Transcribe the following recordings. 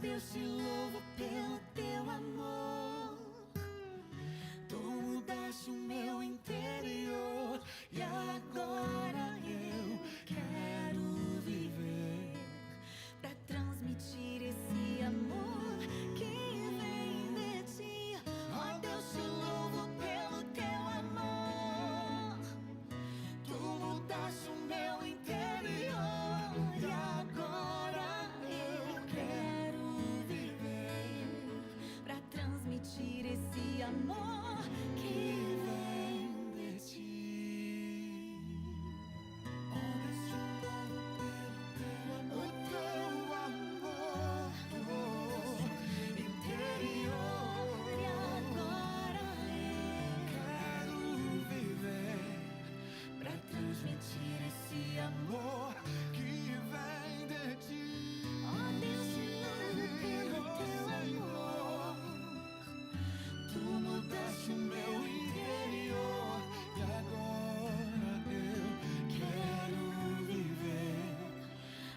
Deus, te louvo pelo teu amor. Tu mudaste o meu interior e agora eu quero viver pra transmitir esse amor que vem de ti. Ó Deus, te louvo pelo teu amor. Tu mudaste o meu interior e agora eu quero viver pra transmitir esse amor que vem de ti. Ó Deus, te louvo pelo teu amor interior e agora eu quero viver pra transmitir esse amor que vem de ti. Ó Deus, te louvo pelo teu amor. Tu mudaste o meu interior e agora eu quero viver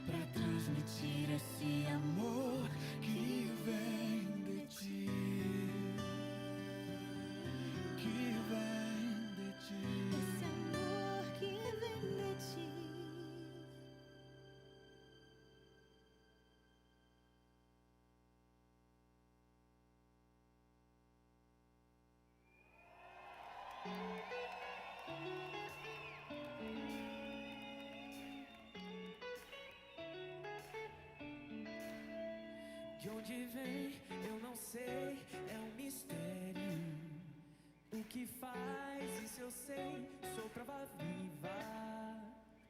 pra transmitir esse amor que vem de ti. Que vem de ti. Esse amor que vem de ti. De onde vem, eu não sei, é um mistério. O que faz, isso eu sei, sou prova viva.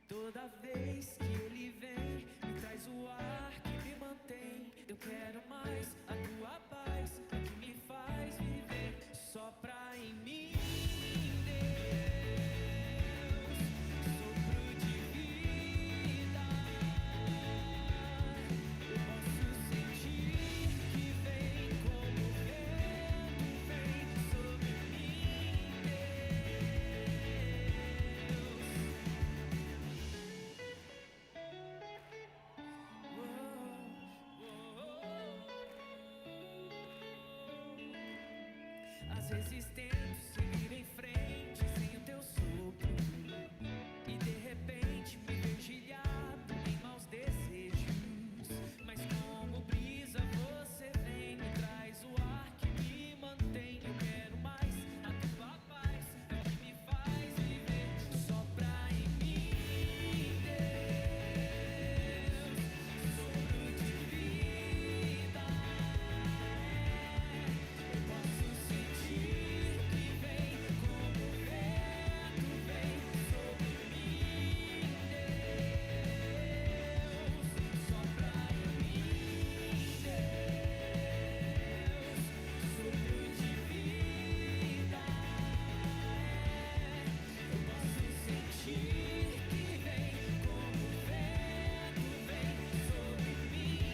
Toda vez que ele vem, me traz o ar que me mantém. Eu quero mais, a tua paz, é o que me faz viver. Sopra em mim, Deus, sopro de vida. Eu posso sentir que vem como vento, vem sobre mim, Deus. Às vezes tento seguir em frente sem o teu sopro, e de repente me vejo ilhado em maus desejos. Mas como brisa você vem, me traz o ar que me mantém. Eu quero mais, a tua paz é o que me faz viver. Sopra em mim, Deus, sopro de vida. Eu posso sentir que vem como vento, vem sobre mim, Deus. Sopra em mim, Deus, sopro de vida. Eu posso sentir que vem como vento, vem sobre mim,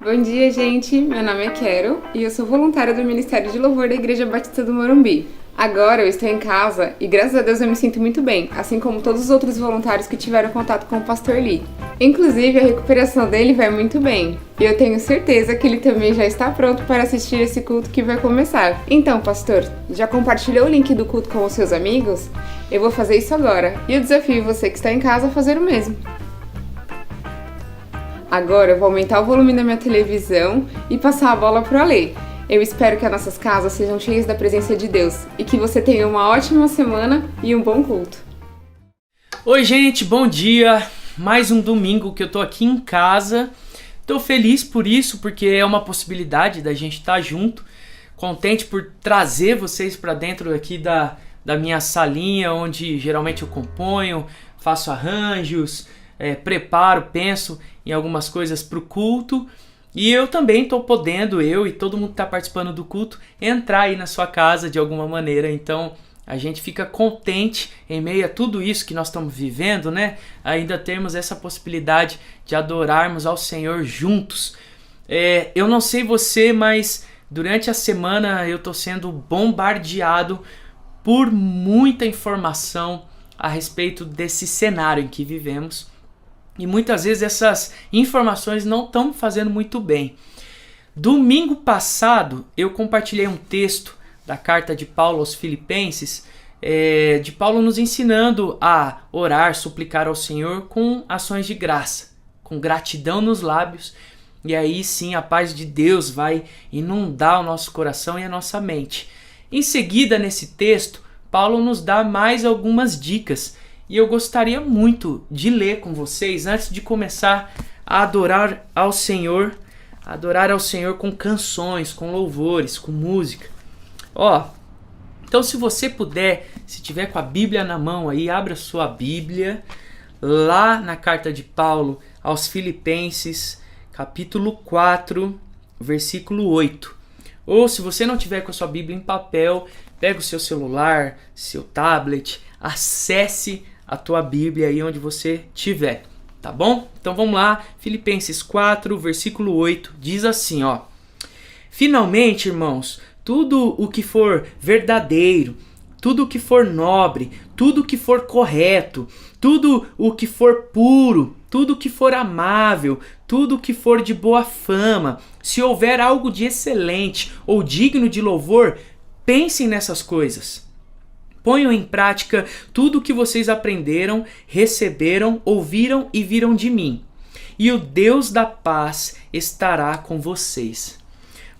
Bom dia, gente! Meu nome é Carol e eu sou voluntária do Ministério de Louvor da Igreja Batista do Morumbi. Agora eu estou em casa e, graças a Deus, eu me sinto muito bem, assim como todos os outros voluntários que tiveram contato com o Pastor Lee. Inclusive, a recuperação dele vai muito bem e eu tenho certeza que ele também já está pronto para assistir esse culto que vai começar. Então, pastor, já compartilhou o link do culto com os seus amigos? Eu vou fazer isso agora e eu desafio você que está em casa a fazer o mesmo. Agora eu vou aumentar o volume da minha televisão e passar a bola pro Alê. Eu espero que as nossas casas sejam cheias da presença de Deus e que você tenha uma ótima semana e um bom culto. Oi, gente, bom dia. Mais um domingo que eu tô aqui em casa. Tô feliz por isso, porque é uma possibilidade da gente estar junto. Contente por trazer vocês para dentro aqui da da minha salinha, onde geralmente eu componho, faço arranjos, preparo, penso em algumas coisas para o culto. E eu também estou podendo, eu e todo mundo que está participando do culto, entrar aí na sua casa de alguma maneira. Então a gente fica contente em meio a tudo isso que nós estamos vivendo, né? Ainda temos essa possibilidade de adorarmos ao Senhor juntos. Eu não sei você, mas durante a semana eu estou sendo bombardeado por muita informação a respeito desse cenário em que vivemos. E muitas vezes essas informações não estão me fazendo muito bem. Domingo passado eu compartilhei um texto da carta de Paulo aos Filipenses, de Paulo nos ensinando a orar, suplicar ao Senhor com ações de graça, com gratidão nos lábios, e aí sim a paz de Deus vai inundar o nosso coração e a nossa mente. Em seguida, nesse texto, Paulo nos dá mais algumas dicas, e eu gostaria muito de ler com vocês antes de começar a adorar ao Senhor com canções, com louvores, com música. Então se você puder, se tiver com a Bíblia na mão aí, abra sua Bíblia lá na carta de Paulo aos Filipenses, capítulo 4, versículo 8. Ou se você não tiver com a sua Bíblia em papel, pega o seu celular, seu tablet, acesse a tua Bíblia aí onde você estiver, tá bom? Então vamos lá, Filipenses 4, versículo 8, diz assim, Finalmente, irmãos, tudo o que for verdadeiro, tudo o que for nobre, tudo o que for correto, tudo o que for puro, tudo o que for amável, tudo o que for de boa fama, se houver algo de excelente ou digno de louvor, pensem nessas coisas. Ponham em prática tudo o que vocês aprenderam, receberam, ouviram e viram de mim. E o Deus da paz estará com vocês.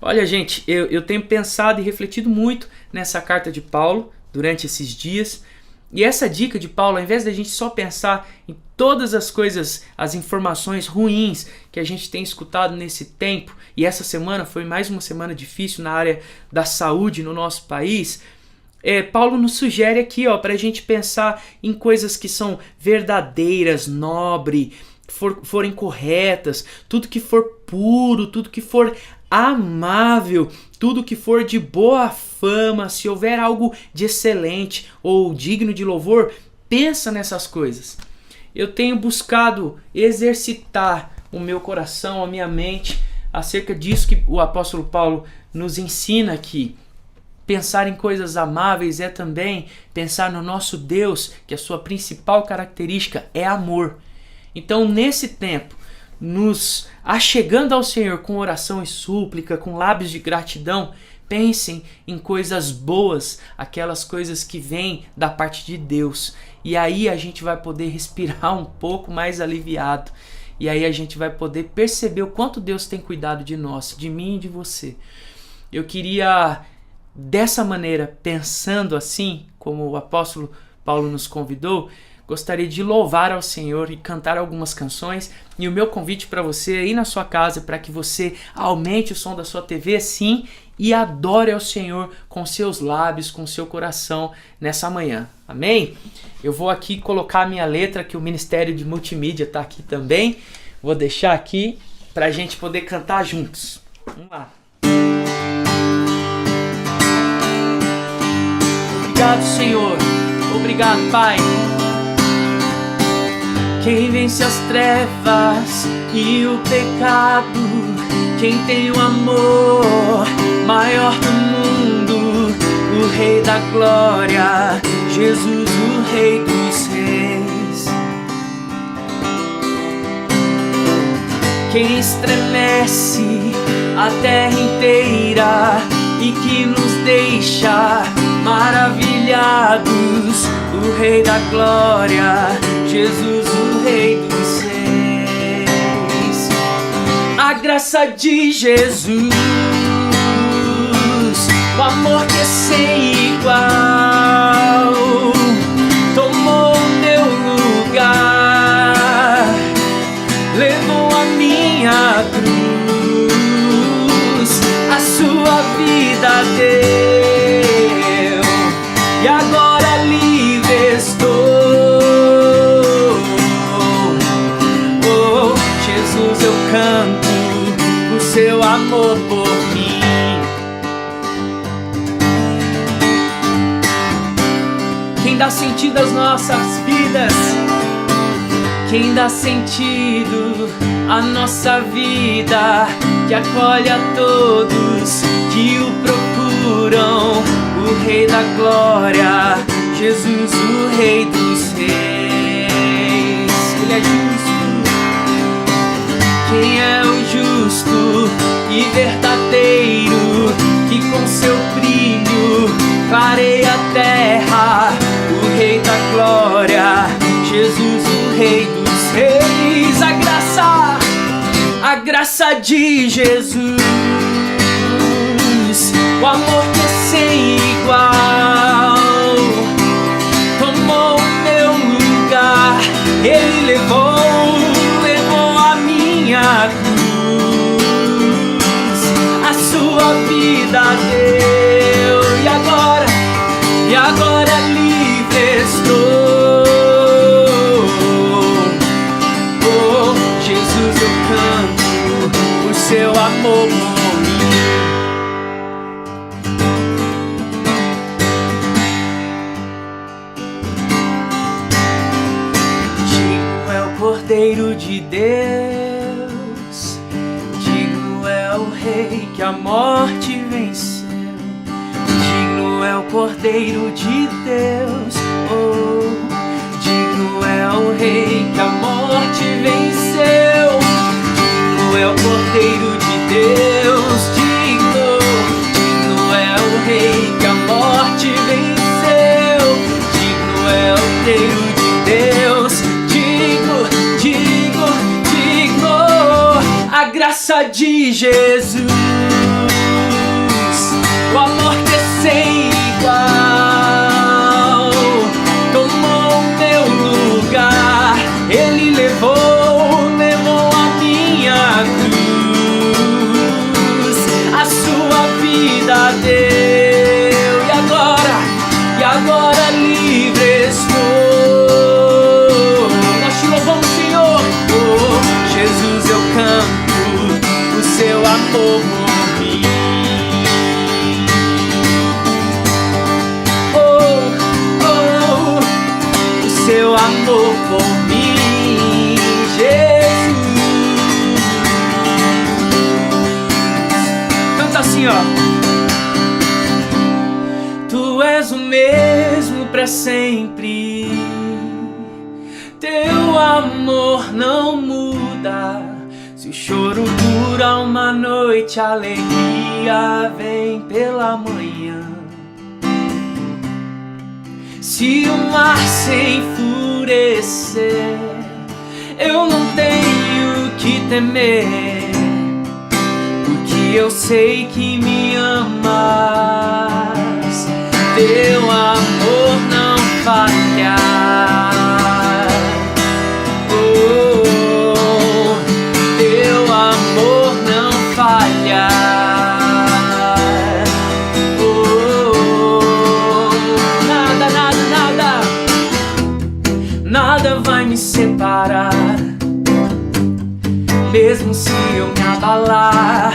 Olha, gente, eu tenho pensado e refletido muito nessa carta de Paulo durante esses dias. E essa dica de Paulo, ao invés da gente só pensar em todas as coisas, as informações ruins que a gente tem escutado nesse tempo, e essa semana foi mais uma semana difícil na área da saúde no nosso país, Paulo nos sugere aqui para a gente pensar em coisas que são verdadeiras, nobres, forem corretas, tudo que for puro, tudo que for amável, tudo que for de boa fama, se houver algo de excelente ou digno de louvor, pensa nessas coisas. Eu tenho buscado exercitar o meu coração, a minha mente, acerca disso que o apóstolo Paulo nos ensina aqui. Pensar em coisas amáveis é também pensar no nosso Deus, que a sua principal característica é amor. Então, nesse tempo, nos achegando ao Senhor com oração e súplica, com lábios de gratidão, pensem em coisas boas, aquelas coisas que vêm da parte de Deus. E aí a gente vai poder respirar um pouco mais aliviado. E aí a gente vai poder perceber o quanto Deus tem cuidado de nós, de mim e de você. Eu queria, dessa maneira, pensando assim, como o apóstolo Paulo nos convidou, gostaria de louvar ao Senhor e cantar algumas canções. E o meu convite para você aí na sua casa, para que você aumente o som da sua TV, sim, e adore ao Senhor com seus lábios, com seu coração nessa manhã. Amém? Eu vou aqui colocar a minha letra, que o Ministério de Multimídia está aqui também. Vou deixar aqui para a gente poder cantar juntos. Vamos lá. Obrigado, Senhor. Obrigado, Pai. Quem vence as trevas e o pecado, quem tem o amor maior do mundo, o Rei da Glória, Jesus, o Rei dos Reis. Quem estremece a terra inteira e que nos deixa maravilhados, o Rei da Glória, Jesus, o Rei dos Reis. A graça de Jesus, o amor que é sem igual, tomou o meu lugar, levou a minha cruz, a sua vida deu, e agora amor por mim. Quem dá sentido às nossas vidas, quem dá sentido à nossa vida, que acolhe a todos que o procuram, o Rei da Glória, Jesus, o Rei dos Reis. Ele é justo. Quem é o justo e verdadeiro, que com seu brilho clareia a terra, o Rei da Glória, Jesus, o Rei dos Reis. A graça de Jesus, o amor que é sem igual, tomou o meu lugar, Ele levou a minha cruz, a sua vida deu, e agora livre estou. Oh, Jesus, eu canto o seu amor por mim. Digno é o Cordeiro de Deus, digno é o Rei que a morte venceu. Digno é o Cordeiro de Deus, oh, digno é o Rei que a morte venceu. Digno é o Cordeiro de Deus, digno é o Rei que a morte venceu. Digno é o Cordeiro de Deus, digno, a graça de Jesus, o amor que é sem igual, tomou o meu lugar, Ele levou a minha cruz, a sua vida deu, e agora livre estou. Nós te louvamos, Senhor. Oh, Jesus, eu canto o seu amor por mim. Seu amor por mim, Jesus. Canta assim, ó. Tu és o mesmo pra sempre, teu amor não muda. Se o choro dura uma noite, a alegria vem pela manhã. Se o mar se enfurecer, eu não tenho que temer, porque eu sei que me amas. Teu amor não falha. Oh, teu amor não falha. Nada vai me separar, mesmo se eu me abalar.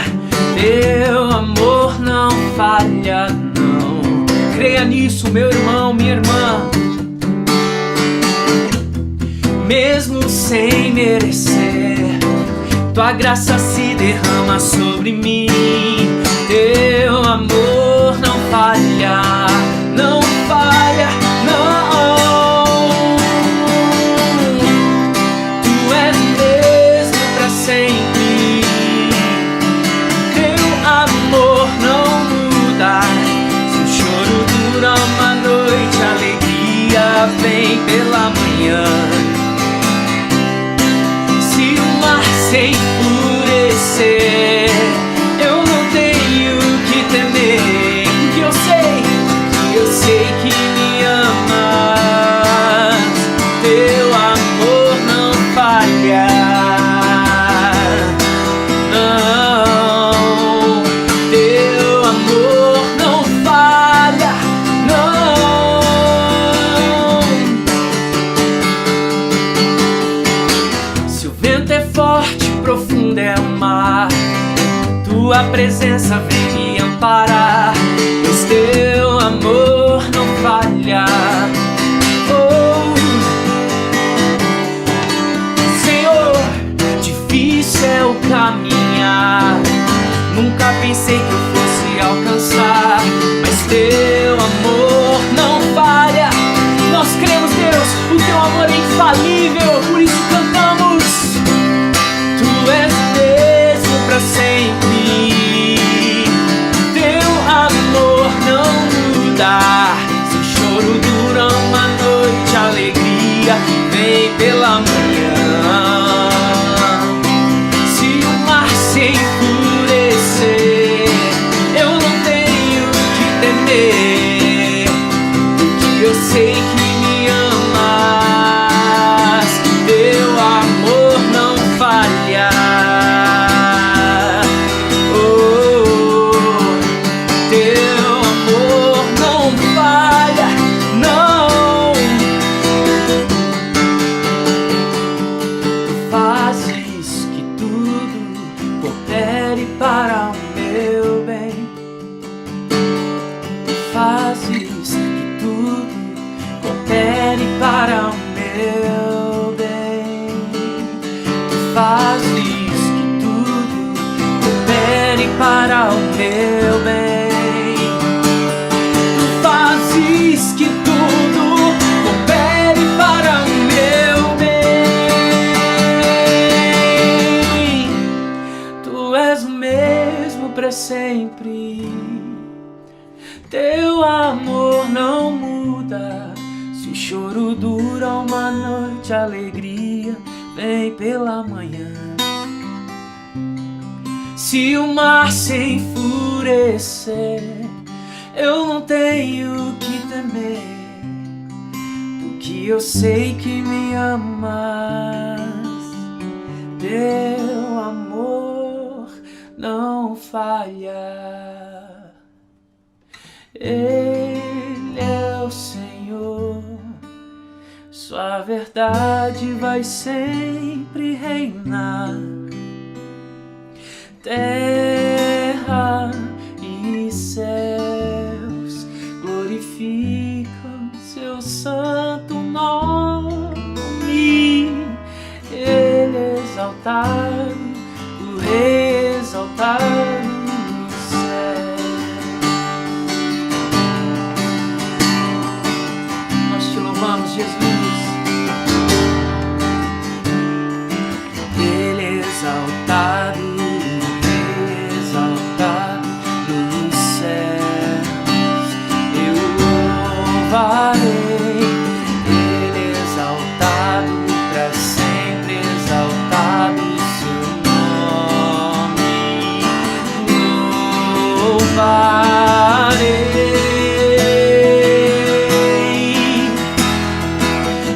Teu amor não falha, não. Creia nisso, meu irmão, minha irmã. Mesmo sem merecer, tua graça se derrama sobre mim. Teu amor não falha, não falha, não. Vem pela manhã. Se o mar se enfurecer, eu não tenho que temer, porque eu sei que me amas. Teu amor não falha, não. Teu amor não falha, não. Profundo é o mar, tu tua presença vem me amparar, pois teu amor não falha. Oh, Senhor, difícil é o caminhar, nunca pensei que eu fosse alcançar, mas teu amor não falha. Nós cremos, Deus, o teu amor é infalível, por isso cantamos: tu és o mesmo pra sempre, teu amor não muda. Se o choro dura uma noite, a alegria vem pela manhã. Se o mar se enfurecer, eu não tenho que temer, porque eu sei que me amas, teu amor não falha. Oh, teu amor não falha, não. Tu fazes que tudo coopere para o meu bem. Tu fazes que tudo coopere para o meu bem. Tu fazes que tudo coopere para o meu bem. Tu fazes que tudo coopere para o meu bem. Tu és o mesmo pra sempre, teu amor não muda. Se o choro dura uma noite, a alegria vem pela manhã. Se o mar se enfurecer, eu não tenho que temer, porque eu sei que me amas, teu amor não falha. Ele é o Senhor, sua verdade vai sempre reinar. Terra e céus glorificam seu santo nome. Ele é exaltado, o Rei exaltado no céu. Nós te louvamos, Jesus. Ele é exaltado, ele exaltado pra sempre, exaltado seu nome. Louvarei,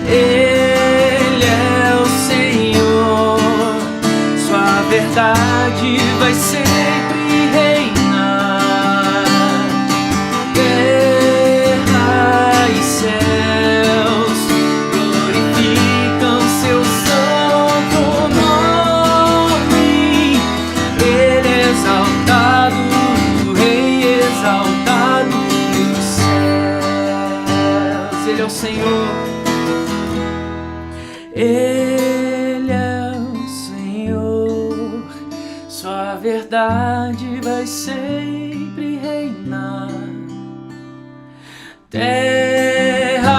ele é o Senhor, sua verdade vai sempre reinar. Ele é o Senhor, Ele é o Senhor, sua verdade vai sempre reinar. Terra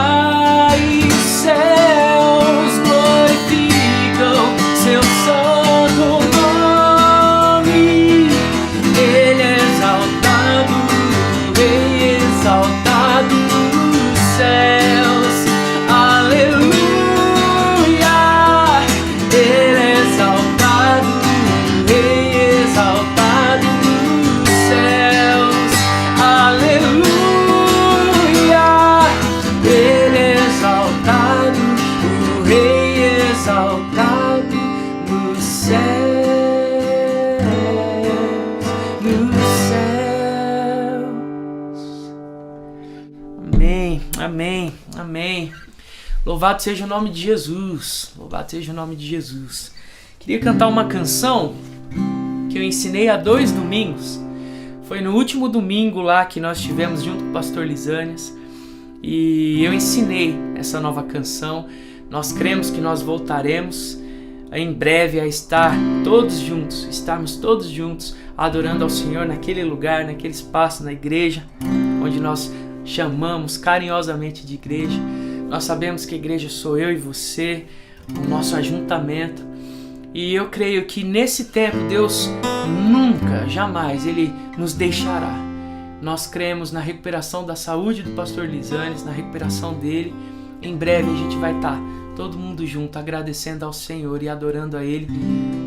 e céus glorificam seu santo nome. Ele é exaltado, o Rei exaltado nos céus. Aleluia. Ele é exaltado, o Rei exaltado nos céus. Aleluia. Ele é exaltado, o Rei exaltado nos céus, nos céus. Amém, amém, amém. Louvado seja o nome de Jesus. Louvado seja o nome de Jesus. Queria cantar uma canção que eu ensinei há 2 domingos. Foi no último domingo lá que nós tivemos junto com o pastor Lisânias e eu ensinei essa nova canção. Nós cremos que nós voltaremos em breve a estarmos todos juntos adorando ao Senhor naquele lugar, naquele espaço, na igreja, onde nós chamamos carinhosamente de igreja. Nós sabemos que a igreja sou eu e você, o nosso ajuntamento. E eu creio que nesse tempo Deus nunca, jamais, Ele nos deixará. Nós cremos na recuperação da saúde do pastor Lisânias, na recuperação dele. Em breve a gente vai estar todo mundo junto, agradecendo ao Senhor e adorando a Ele,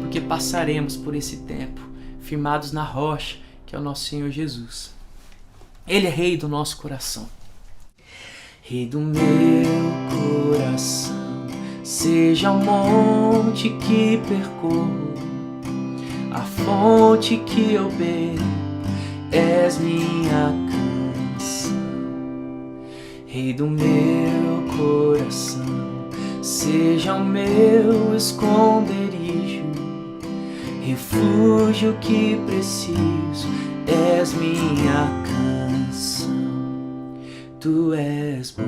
porque passaremos por esse tempo, firmados na rocha, que é o nosso Senhor Jesus. Ele é Rei do nosso coração. Rei do meu coração, seja o monte que percorro, a fonte que eu bebo, és minha canção. Rei do meu coração, seja o meu esconderijo, refúgio que preciso, és minha canção. Tu és bom,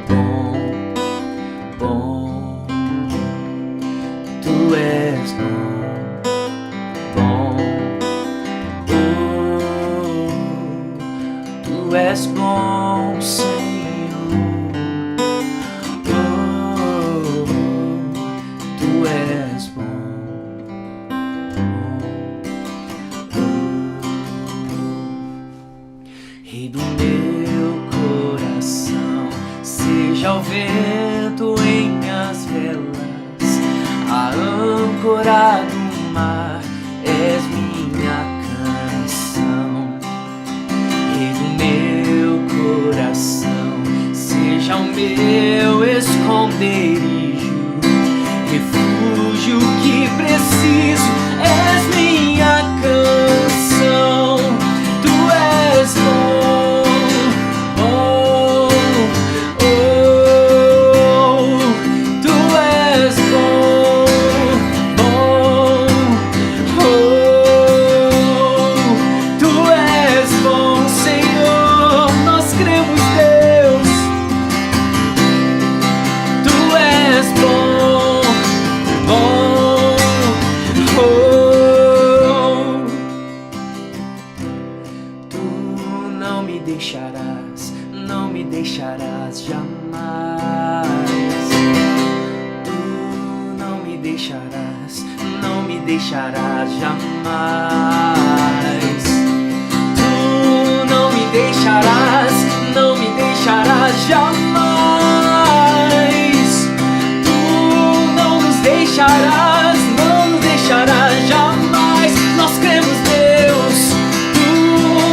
bom, bom. Tu és bom, bom, oh. Tu és bom, Senhor, oh. Tu és bom, Rei do meu coração, seja o vento em minhas velas, a âncora do mar, és minha canção. Rei do meu coração, seja o meu esconderijo, refúgio que preciso, és minha canção. Tu és bom, bom, oh. Tu és bom, bom, oh. Tu és bom, Senhor, nós cremos, Deus. Tu és bom, bom, oh. Tu não me deixarás, não me deixarás jamais. Tu não me deixarás, não me deixarás jamais. Tu não me deixarás, não me deixarás jamais. Tu não nos deixarás, não nos deixarás jamais. Nós cremos, Deus. Tu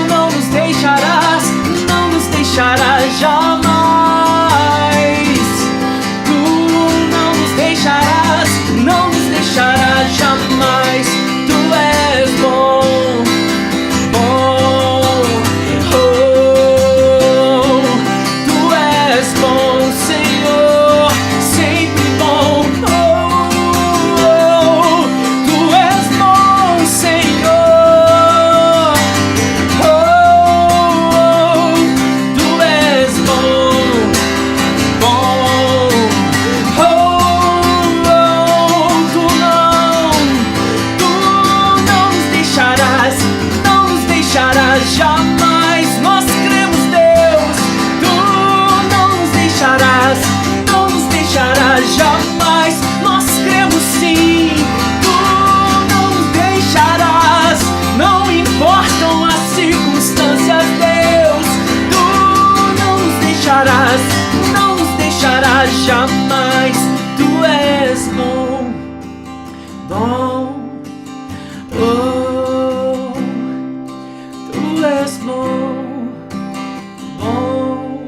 não nos deixarás, não nos deixarás jamais. Tu não nos deixarás, não nos deixarás jamais. Tu és bom, bom, oh. Tu és bom, Senhor, sempre bom, oh. Tu és bom, Senhor, oh. Tu és bom, bom, oh. Tu não nos deixarás, não nos deixarás jamais. Nós cremos, Deus. Tu não nos deixarás, não nos deixarás jamais. Nós cremos, sim. Tu não nos deixarás, não importam as circunstâncias, Deus. Tu não nos deixarás, não nos deixarás jamais. Tu és bom, bom, oh. Tu és bom, bom.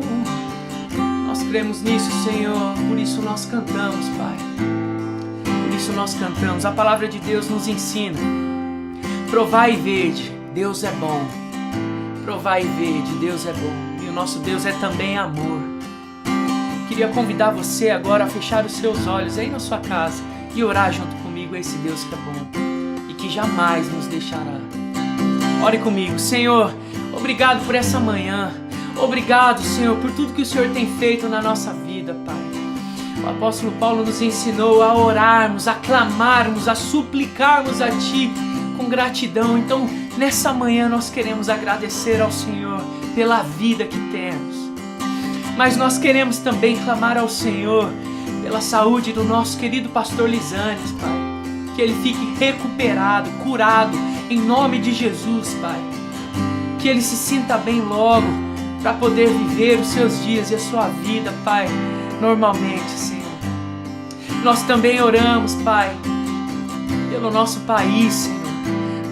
Nós cremos nisso, Senhor, por isso nós cantamos, Pai. Por isso nós cantamos. A palavra de Deus nos ensina: provai e vede, Deus é bom. Provai e vede, Deus é bom. E o nosso Deus é também amor. Queria convidar você agora a fechar os seus olhos aí na sua casa e orar junto comigo a esse Deus que é bom. E que jamais nos deixará. Ore comigo. Senhor, obrigado por essa manhã. Obrigado, Senhor, por tudo que o Senhor tem feito na nossa vida, Pai. O apóstolo Paulo nos ensinou a orarmos, a clamarmos, a suplicarmos a Ti com gratidão. Então, nessa manhã nós queremos agradecer ao Senhor pela vida que temos. Mas nós queremos também clamar ao Senhor pela saúde do nosso querido pastor Lisanes, Pai. Que ele fique recuperado, curado, em nome de Jesus, Pai. Que ele se sinta bem logo, para poder viver os seus dias e a sua vida, Pai, normalmente, Senhor. Nós também oramos, Pai, pelo nosso país, Senhor.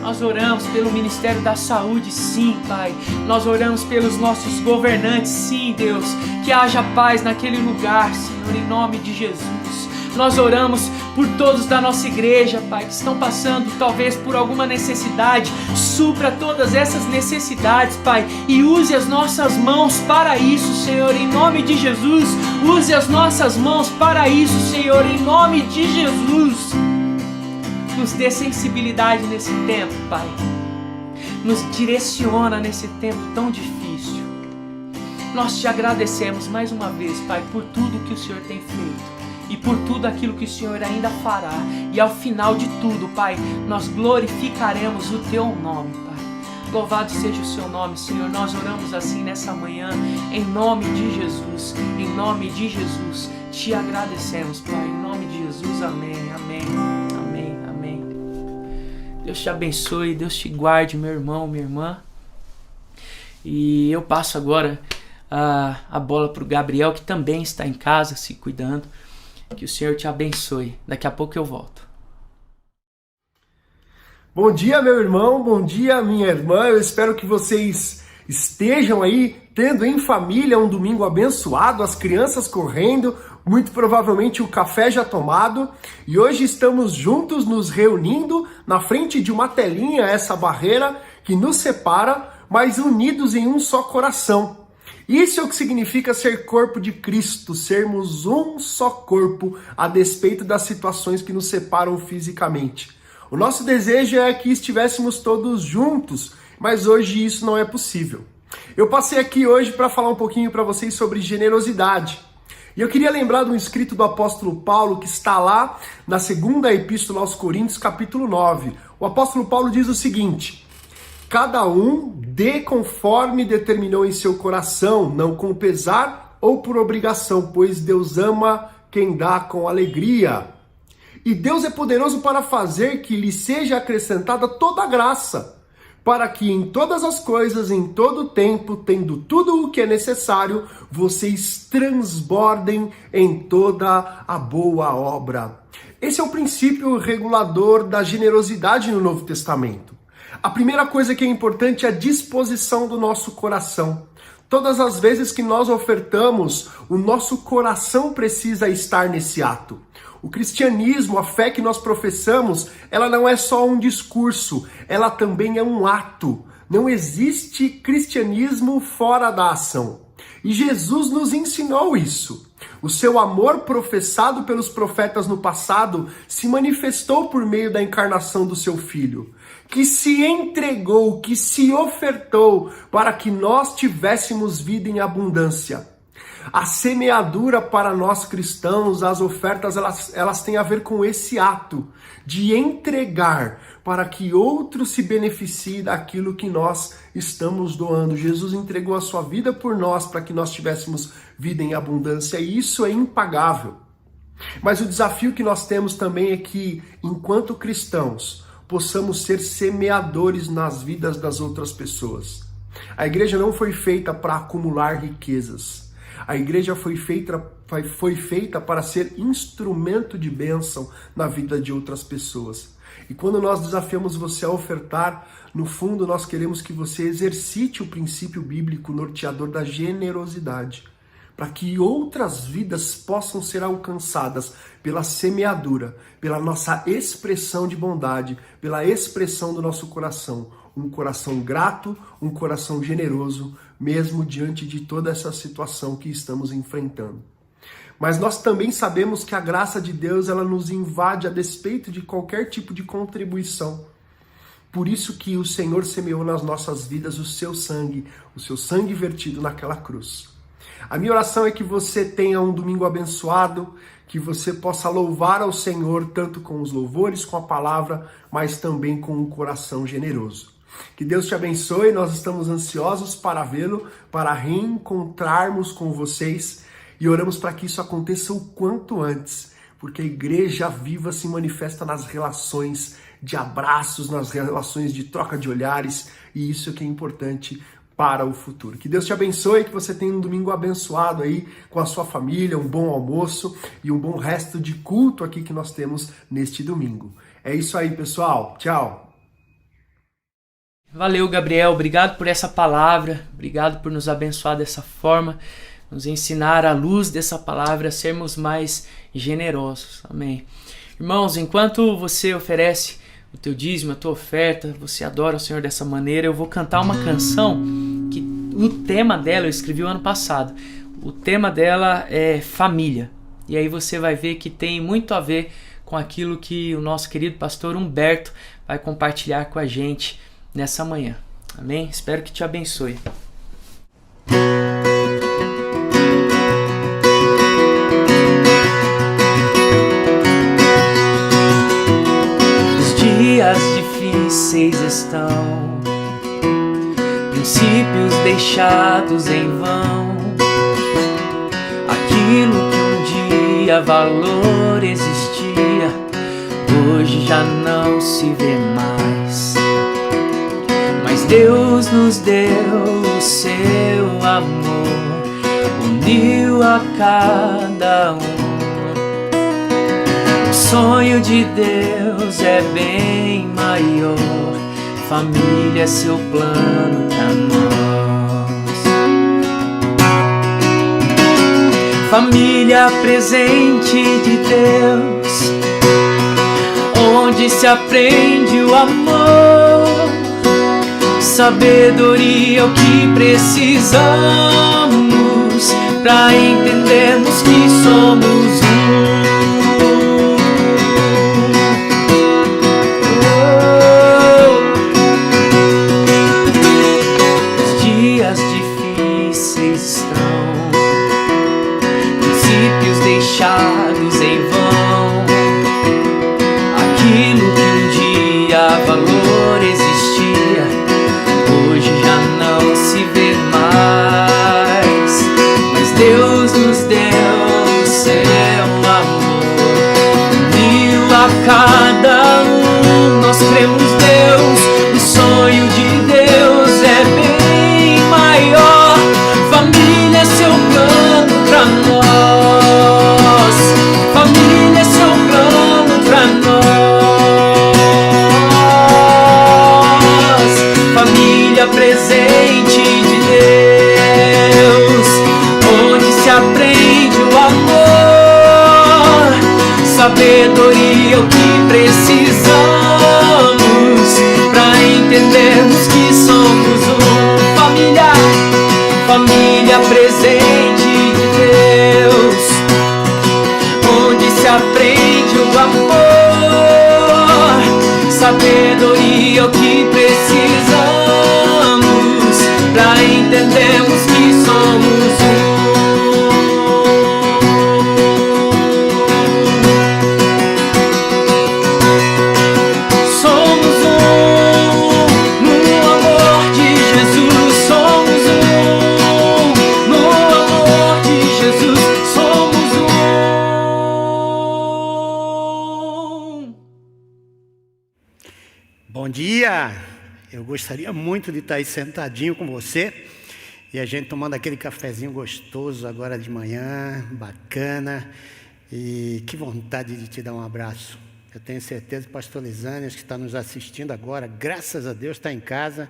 Nós oramos pelo Ministério da Saúde, sim, Pai. Nós oramos pelos nossos governantes, sim, Deus. Que haja paz naquele lugar, Senhor, em nome de Jesus. Nós oramos por todos da nossa igreja, Pai, que estão passando talvez por alguma necessidade. Supra todas essas necessidades, Pai, e use as nossas mãos para isso, Senhor, em nome de Jesus. Use as nossas mãos para isso, Senhor, em nome de Jesus. Nos dê sensibilidade nesse tempo, Pai. Nos direciona nesse tempo tão difícil. Nós te agradecemos mais uma vez, Pai, por tudo que o Senhor tem feito e por tudo aquilo que o Senhor ainda fará. E ao final de tudo, Pai, nós glorificaremos o Teu nome, Pai. Louvado seja o Seu nome, Senhor. Nós oramos assim nessa manhã, em nome de Jesus. Em nome de Jesus, te agradecemos, Pai. Em nome de Jesus, amém, amém, amém, amém. Deus te abençoe, Deus te guarde, meu irmão, minha irmã. E eu passo agora a bola para o Gabriel, que também está em casa, se cuidando. Que o Senhor te abençoe. Daqui a pouco eu volto. Bom dia, meu irmão. Bom dia, minha irmã. Eu espero que vocês estejam aí tendo em família um domingo abençoado, as crianças correndo, muito provavelmente o café já tomado. E hoje estamos juntos nos reunindo na frente de uma telinha, essa barreira que nos separa, mas unidos em um só coração. Isso é o que significa ser corpo de Cristo, sermos um só corpo, a despeito das situações que nos separam fisicamente. O nosso desejo é que estivéssemos todos juntos, mas hoje isso não é possível. Eu passei aqui hoje para falar um pouquinho para vocês sobre generosidade. E eu queria lembrar de um escrito do apóstolo Paulo que está lá na segunda epístola aos Coríntios, capítulo 9. O apóstolo Paulo diz o seguinte: cada um dê conforme determinou em seu coração, não com pesar ou por obrigação, pois Deus ama quem dá com alegria. E Deus é poderoso para fazer que lhe seja acrescentada toda a graça, para que em todas as coisas, em todo o tempo, tendo tudo o que é necessário, vocês transbordem em toda a boa obra. Esse é o princípio regulador da generosidade no Novo Testamento. A primeira coisa que é importante é a disposição do nosso coração. Todas as vezes que nós ofertamos, o nosso coração precisa estar nesse ato. O cristianismo, a fé que nós professamos, ela não é só um discurso, ela também é um ato. Não existe cristianismo fora da ação. E Jesus nos ensinou isso. O seu amor professado pelos profetas no passado se manifestou por meio da encarnação do seu Filho, que se entregou, que se ofertou para que nós tivéssemos vida em abundância. A semeadura para nós cristãos, as ofertas, elas têm a ver com esse ato de entregar para que outro se beneficie daquilo que nós estamos doando. Jesus entregou a sua vida por nós para que nós tivéssemos vida em abundância, e isso é impagável. Mas o desafio que nós temos também é que, enquanto cristãos, possamos ser semeadores nas vidas das outras pessoas. A igreja não foi feita para acumular riquezas. A igreja foi feita para ser instrumento de bênção na vida de outras pessoas. E quando nós desafiamos você a ofertar, no fundo nós queremos que você exercite o princípio bíblico norteador da generosidade, para que outras vidas possam ser alcançadas pela semeadura, pela nossa expressão de bondade, pela expressão do nosso coração. Um coração grato, um coração generoso, mesmo diante de toda essa situação que estamos enfrentando. Mas nós também sabemos que a graça de Deus, ela nos invade a despeito de qualquer tipo de contribuição. Por isso que o Senhor semeou nas nossas vidas o seu sangue vertido naquela cruz. A minha oração é que você tenha um domingo abençoado, que você possa louvar ao Senhor tanto com os louvores, com a palavra, mas também com um coração generoso. Que Deus te abençoe, nós estamos ansiosos para vê-lo, para reencontrarmos com vocês e oramos para que isso aconteça o quanto antes, porque a igreja viva se manifesta nas relações de abraços, nas relações de troca de olhares, e isso é que é importante para o futuro. Que Deus te abençoe, que você tenha um domingo abençoado aí com a sua família, um bom almoço e um bom resto de culto aqui que nós temos neste domingo. É isso aí, pessoal. Tchau! Valeu, Gabriel. Obrigado por essa palavra. Obrigado por nos abençoar dessa forma, nos ensinar à luz dessa palavra a sermos mais generosos. Amém. Irmãos, enquanto você oferece o teu dízimo, a tua oferta, você adora o Senhor dessa maneira, eu vou cantar uma canção que o tema dela eu escrevi o ano passado. O tema dela é família. E aí você vai ver que tem muito a ver com aquilo que o nosso querido pastor Humberto vai compartilhar com a gente nessa manhã. Amém? Espero que te abençoe. Os dias difíceis estão, princípios deixados em vão. Aquilo que um dia valor existia, hoje já não se vê mais. Mas Deus nos deu o seu amor, uniu a cada um. O sonho de Deus é bem maior, família é seu plano pra nós. Família, presente de Deus, onde se aprende o amor. Sabedoria é o que precisamos pra entendermos que somos um. Os dias difíceis estão, princípios deixados em vão. Aquilo que um dia valor existia, hoje já não se vê mais. Mas Deus nos deu o seu amor, uniu a cada um. Nós cremos Deus, o sonho de Deus é bem maior. Família é seu plano pra nós, família é seu plano pra nós. Família, presente de Deus, onde se aprende o amor. Sabedoria é o que precisamos pra entendermos que somos um. Família, família, presente de Deus, onde se aprende o amor. Sabedoria é o que precisamos pra entendermos que somos um. Somos um no amor de Jesus. Somos um no amor de Jesus. Somos um. Bom dia! Eu gostaria muito de estar aí sentadinho com você e a gente tomando aquele cafezinho gostoso agora de manhã, bacana. E que vontade de te dar um abraço. Eu tenho certeza que o pastor Lisânias, que está nos assistindo agora, graças a Deus está em casa.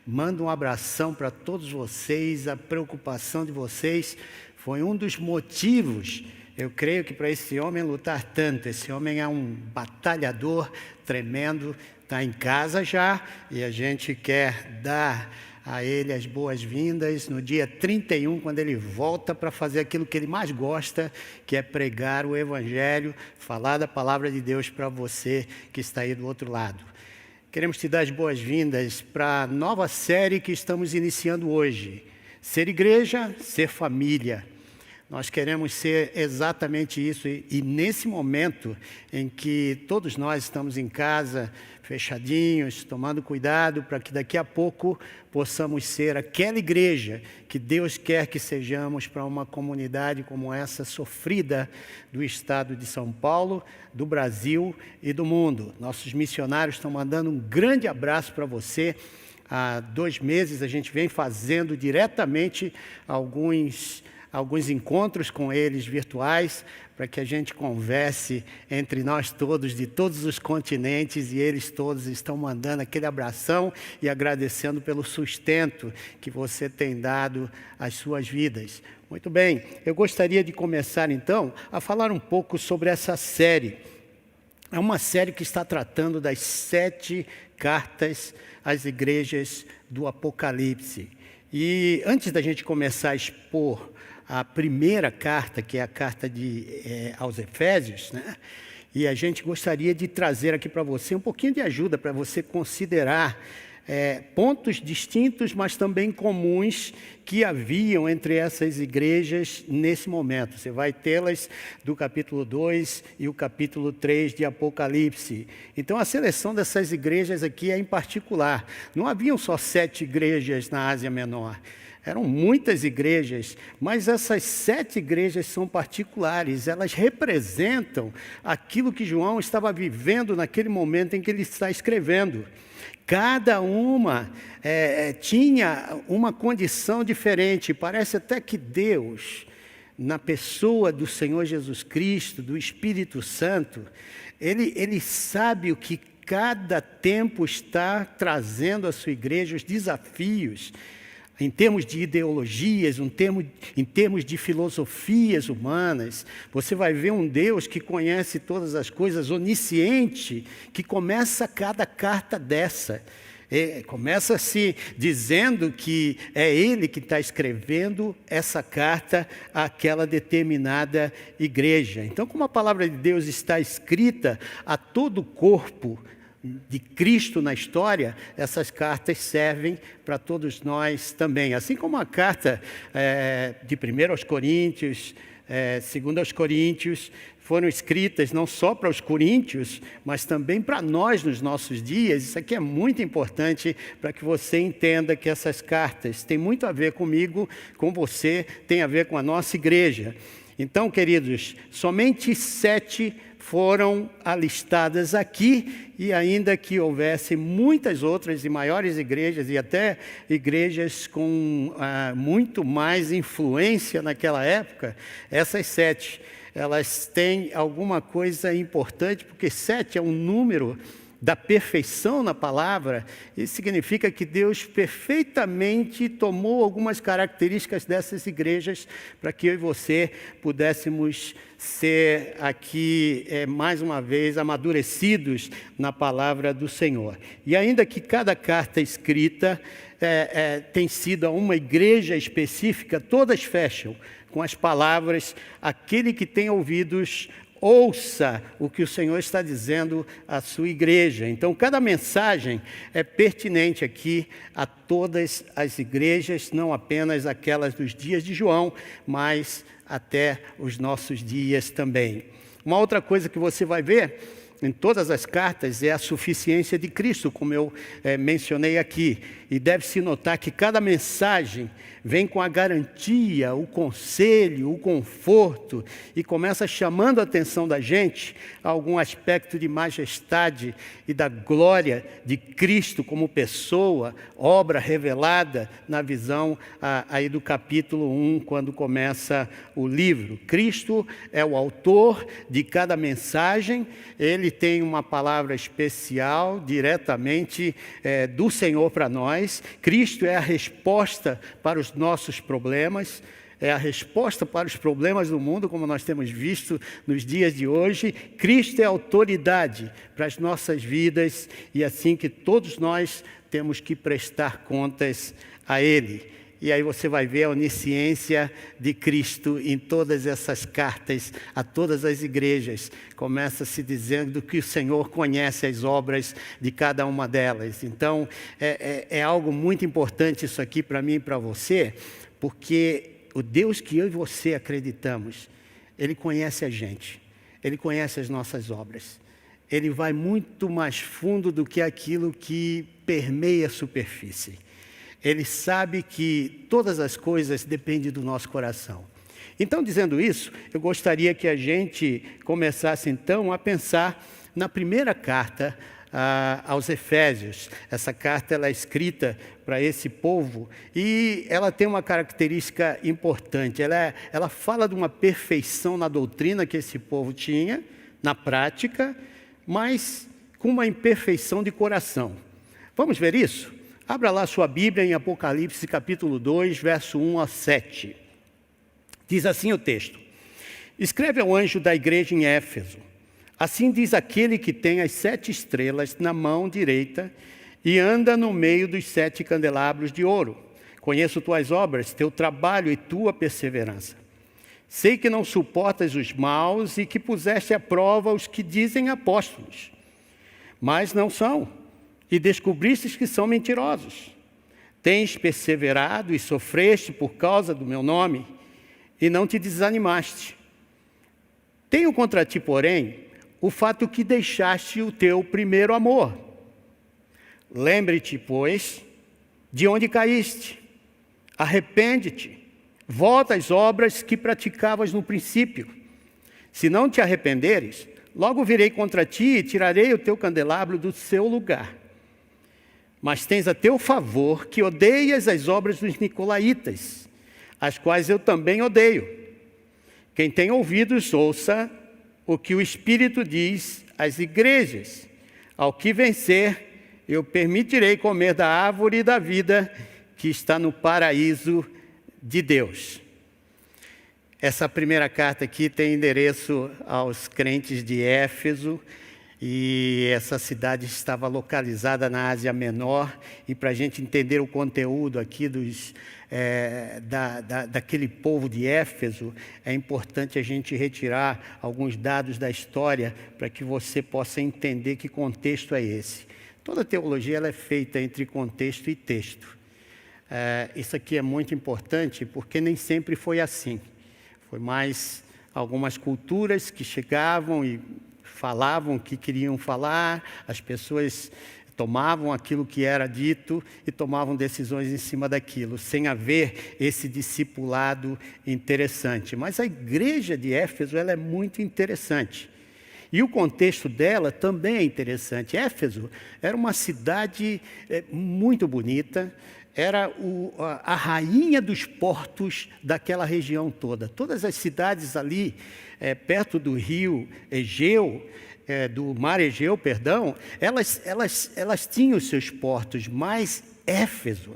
Manda um abração para todos vocês. A preocupação de vocês foi um dos motivos, eu creio, que para esse homem lutar tanto. Esse homem é um batalhador tremendo. Está em casa já e a gente quer dar a ele as boas-vindas no dia 31, quando ele volta para fazer aquilo que ele mais gosta, que é pregar o Evangelho, falar da palavra de Deus para você que está aí do outro lado. Queremos te dar as boas-vindas para a nova série que estamos iniciando hoje. Ser igreja, ser família. Nós queremos ser exatamente isso e nesse momento em que todos nós estamos em casa, fechadinhos, tomando cuidado para que daqui a pouco possamos ser aquela igreja que Deus quer que sejamos para uma comunidade como essa sofrida do estado de São Paulo, do Brasil e do mundo. Nossos missionários estão mandando um grande abraço para você. Há 2 meses a gente vem fazendo diretamente alguns encontros com eles virtuais, para que a gente converse entre nós todos, de todos os continentes, e eles todos estão mandando aquele abração e agradecendo pelo sustento que você tem dado às suas vidas. Muito bem, eu gostaria de começar então a falar um pouco sobre essa série. É uma série que está tratando das 7 cartas às igrejas do Apocalipse. E antes da gente começar a expor a primeira carta, que é a carta aos Efésios, né? E a gente gostaria de trazer aqui para você um pouquinho de ajuda para você considerar pontos distintos, mas também comuns que haviam entre essas igrejas nesse momento. Você vai tê-las do capítulo 2 e o capítulo 3 de Apocalipse. Então, a seleção dessas igrejas aqui é em particular. Não haviam só 7 igrejas na Ásia Menor. Eram muitas igrejas, mas essas 7 igrejas são particulares, elas representam aquilo que João estava vivendo naquele momento em que ele está escrevendo. Cada uma tinha uma condição diferente. Parece até que Deus, na pessoa do Senhor Jesus Cristo, do Espírito Santo, ele sabe o que cada tempo está trazendo à sua igreja, os desafios, em termos de ideologias, em termos de filosofias humanas. Você vai ver um Deus que conhece todas as coisas, onisciente, que começa cada carta dessa. Começa-se dizendo que é Ele que está escrevendo essa carta àquela determinada igreja. Então, como a palavra de Deus está escrita a todo o corpo de Cristo na história, essas cartas servem para todos nós também. Assim como a carta de 1 aos Coríntios, 2 aos Coríntios, foram escritas não só para os coríntios, mas também para nós nos nossos dias. Isso aqui é muito importante para que você entenda que essas cartas têm muito a ver comigo, com você, tem a ver com a nossa igreja. Então, queridos, somente 7 foram alistadas aqui, e ainda que houvesse muitas outras e maiores igrejas, e até igrejas com muito mais influência naquela época, essas 7, elas têm alguma coisa importante, porque 7 é um número da perfeição na palavra. Isso significa que Deus perfeitamente tomou algumas características dessas igrejas para que eu e você pudéssemos ser aqui, mais uma vez, amadurecidos na palavra do Senhor. E ainda que cada carta escrita tem sido a uma igreja específica, todas fecham com as palavras: aquele que tem ouvidos, ouça o que o Senhor está dizendo à sua igreja. Então, cada mensagem é pertinente aqui a todas as igrejas, não apenas aquelas dos dias de João, mas até os nossos dias também. Uma outra coisa que você vai ver em todas as cartas é a suficiência de Cristo, como eu mencionei aqui. E deve-se notar que cada mensagem vem com a garantia, o conselho, o conforto, e começa chamando a atenção da gente a algum aspecto de majestade e da glória de Cristo como pessoa, obra revelada na visão aí do capítulo 1, quando começa o livro. Cristo é o autor de cada mensagem, ele tem uma palavra especial diretamente do Senhor para nós. Cristo é a resposta para os nossos problemas, é a resposta para os problemas do mundo, como nós temos visto nos dias de hoje. Cristo é a autoridade para as nossas vidas, e assim que todos nós temos que prestar contas a Ele. e aí você vai ver a onisciência de Cristo em todas essas cartas a todas as igrejas. Começa se dizendo que o Senhor conhece as obras de cada uma delas. Então, é algo muito importante isso aqui para mim e para você, porque o Deus que eu e você acreditamos, Ele conhece a gente, Ele conhece as nossas obras. Ele vai muito mais fundo do que aquilo que permeia a superfície. Ele sabe que todas as coisas dependem do nosso coração. Então, dizendo isso, eu gostaria que a gente começasse então a pensar na primeira carta aos Efésios. Essa carta ela é escrita para esse povo e ela tem uma característica importante. Ela fala de uma perfeição na doutrina que esse povo tinha, na prática, mas com uma imperfeição de coração. Vamos ver isso? Abra lá sua Bíblia em Apocalipse capítulo 2, verso 1 a 7. Diz assim o texto: escreve ao anjo da igreja em Éfeso: assim diz aquele que tem as 7 estrelas na mão direita e anda no meio dos 7 candelabros de ouro. Conheço tuas obras, teu trabalho e tua perseverança. Sei que não suportas os maus e que puseste à prova os que dizem apóstolos, mas não são, e descobristes que são mentirosos. Tens perseverado e sofreste por causa do meu nome, e não te desanimaste. Tenho contra ti, porém, o fato que deixaste o teu primeiro amor. Lembre-te, pois, de onde caíste. Arrepende-te. Volta às obras que praticavas no princípio. Se não te arrependeres, logo virei contra ti e tirarei o teu candelabro do seu lugar. Mas tens a teu favor que odeias as obras dos nicolaítas, as quais eu também odeio. Quem tem ouvidos, ouça o que o Espírito diz às igrejas. Ao que vencer, eu permitirei comer da árvore da vida que está no paraíso de Deus. Essa primeira carta aqui tem endereço aos crentes de Éfeso, e essa cidade estava localizada na Ásia Menor, e para a gente entender o conteúdo aqui daquele povo de Éfeso, é importante a gente retirar alguns dados da história para que você possa entender que contexto é esse. Toda teologia ela é feita entre contexto e texto. Isso aqui é muito importante porque nem sempre foi assim. Foi mais algumas culturas que chegavam e falavam o que queriam falar, as pessoas tomavam aquilo que era dito e tomavam decisões em cima daquilo, sem haver esse discipulado interessante. Mas a igreja de Éfeso ela é muito interessante. E o contexto dela também é interessante. Éfeso era uma cidade muito bonita, era a rainha dos portos daquela região toda. Todas as cidades ali, perto do rio Egeu, do mar Egeu, perdão, elas tinham os seus portos, mas Éfeso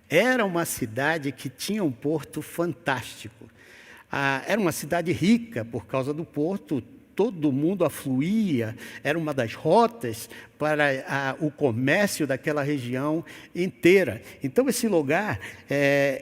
era uma cidade que tinha um porto fantástico. Era uma cidade rica por causa do porto. Todo mundo afluía, era uma das rotas para o comércio daquela região inteira. Então, esse lugar,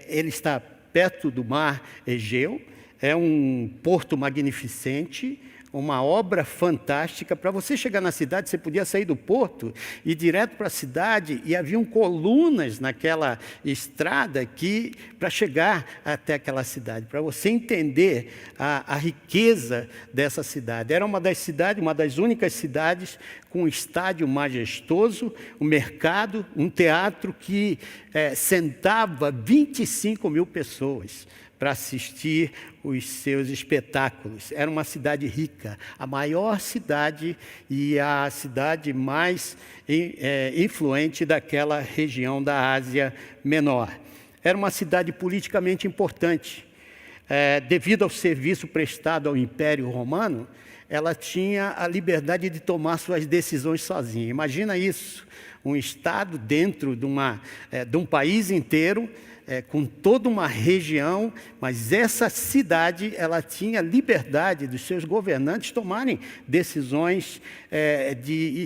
ele está perto do mar Egeu, é um porto magnificente, uma obra fantástica. Para você chegar na cidade, você podia sair do porto e ir direto para a cidade, e haviam colunas naquela estrada aqui para chegar até aquela cidade, para você entender a riqueza dessa cidade. Era uma das únicas cidades com um estádio majestoso, um mercado, um teatro que sentava 25 mil pessoas para assistir os seus espetáculos. Era uma cidade rica, a maior cidade e a cidade mais influente daquela região da Ásia Menor. Era uma cidade politicamente importante. Devido ao serviço prestado ao Império Romano, ela tinha a liberdade de tomar suas decisões sozinha. Imagina isso, um Estado dentro de um país inteiro, com toda uma região, mas essa cidade ela tinha liberdade dos seus governantes tomarem decisões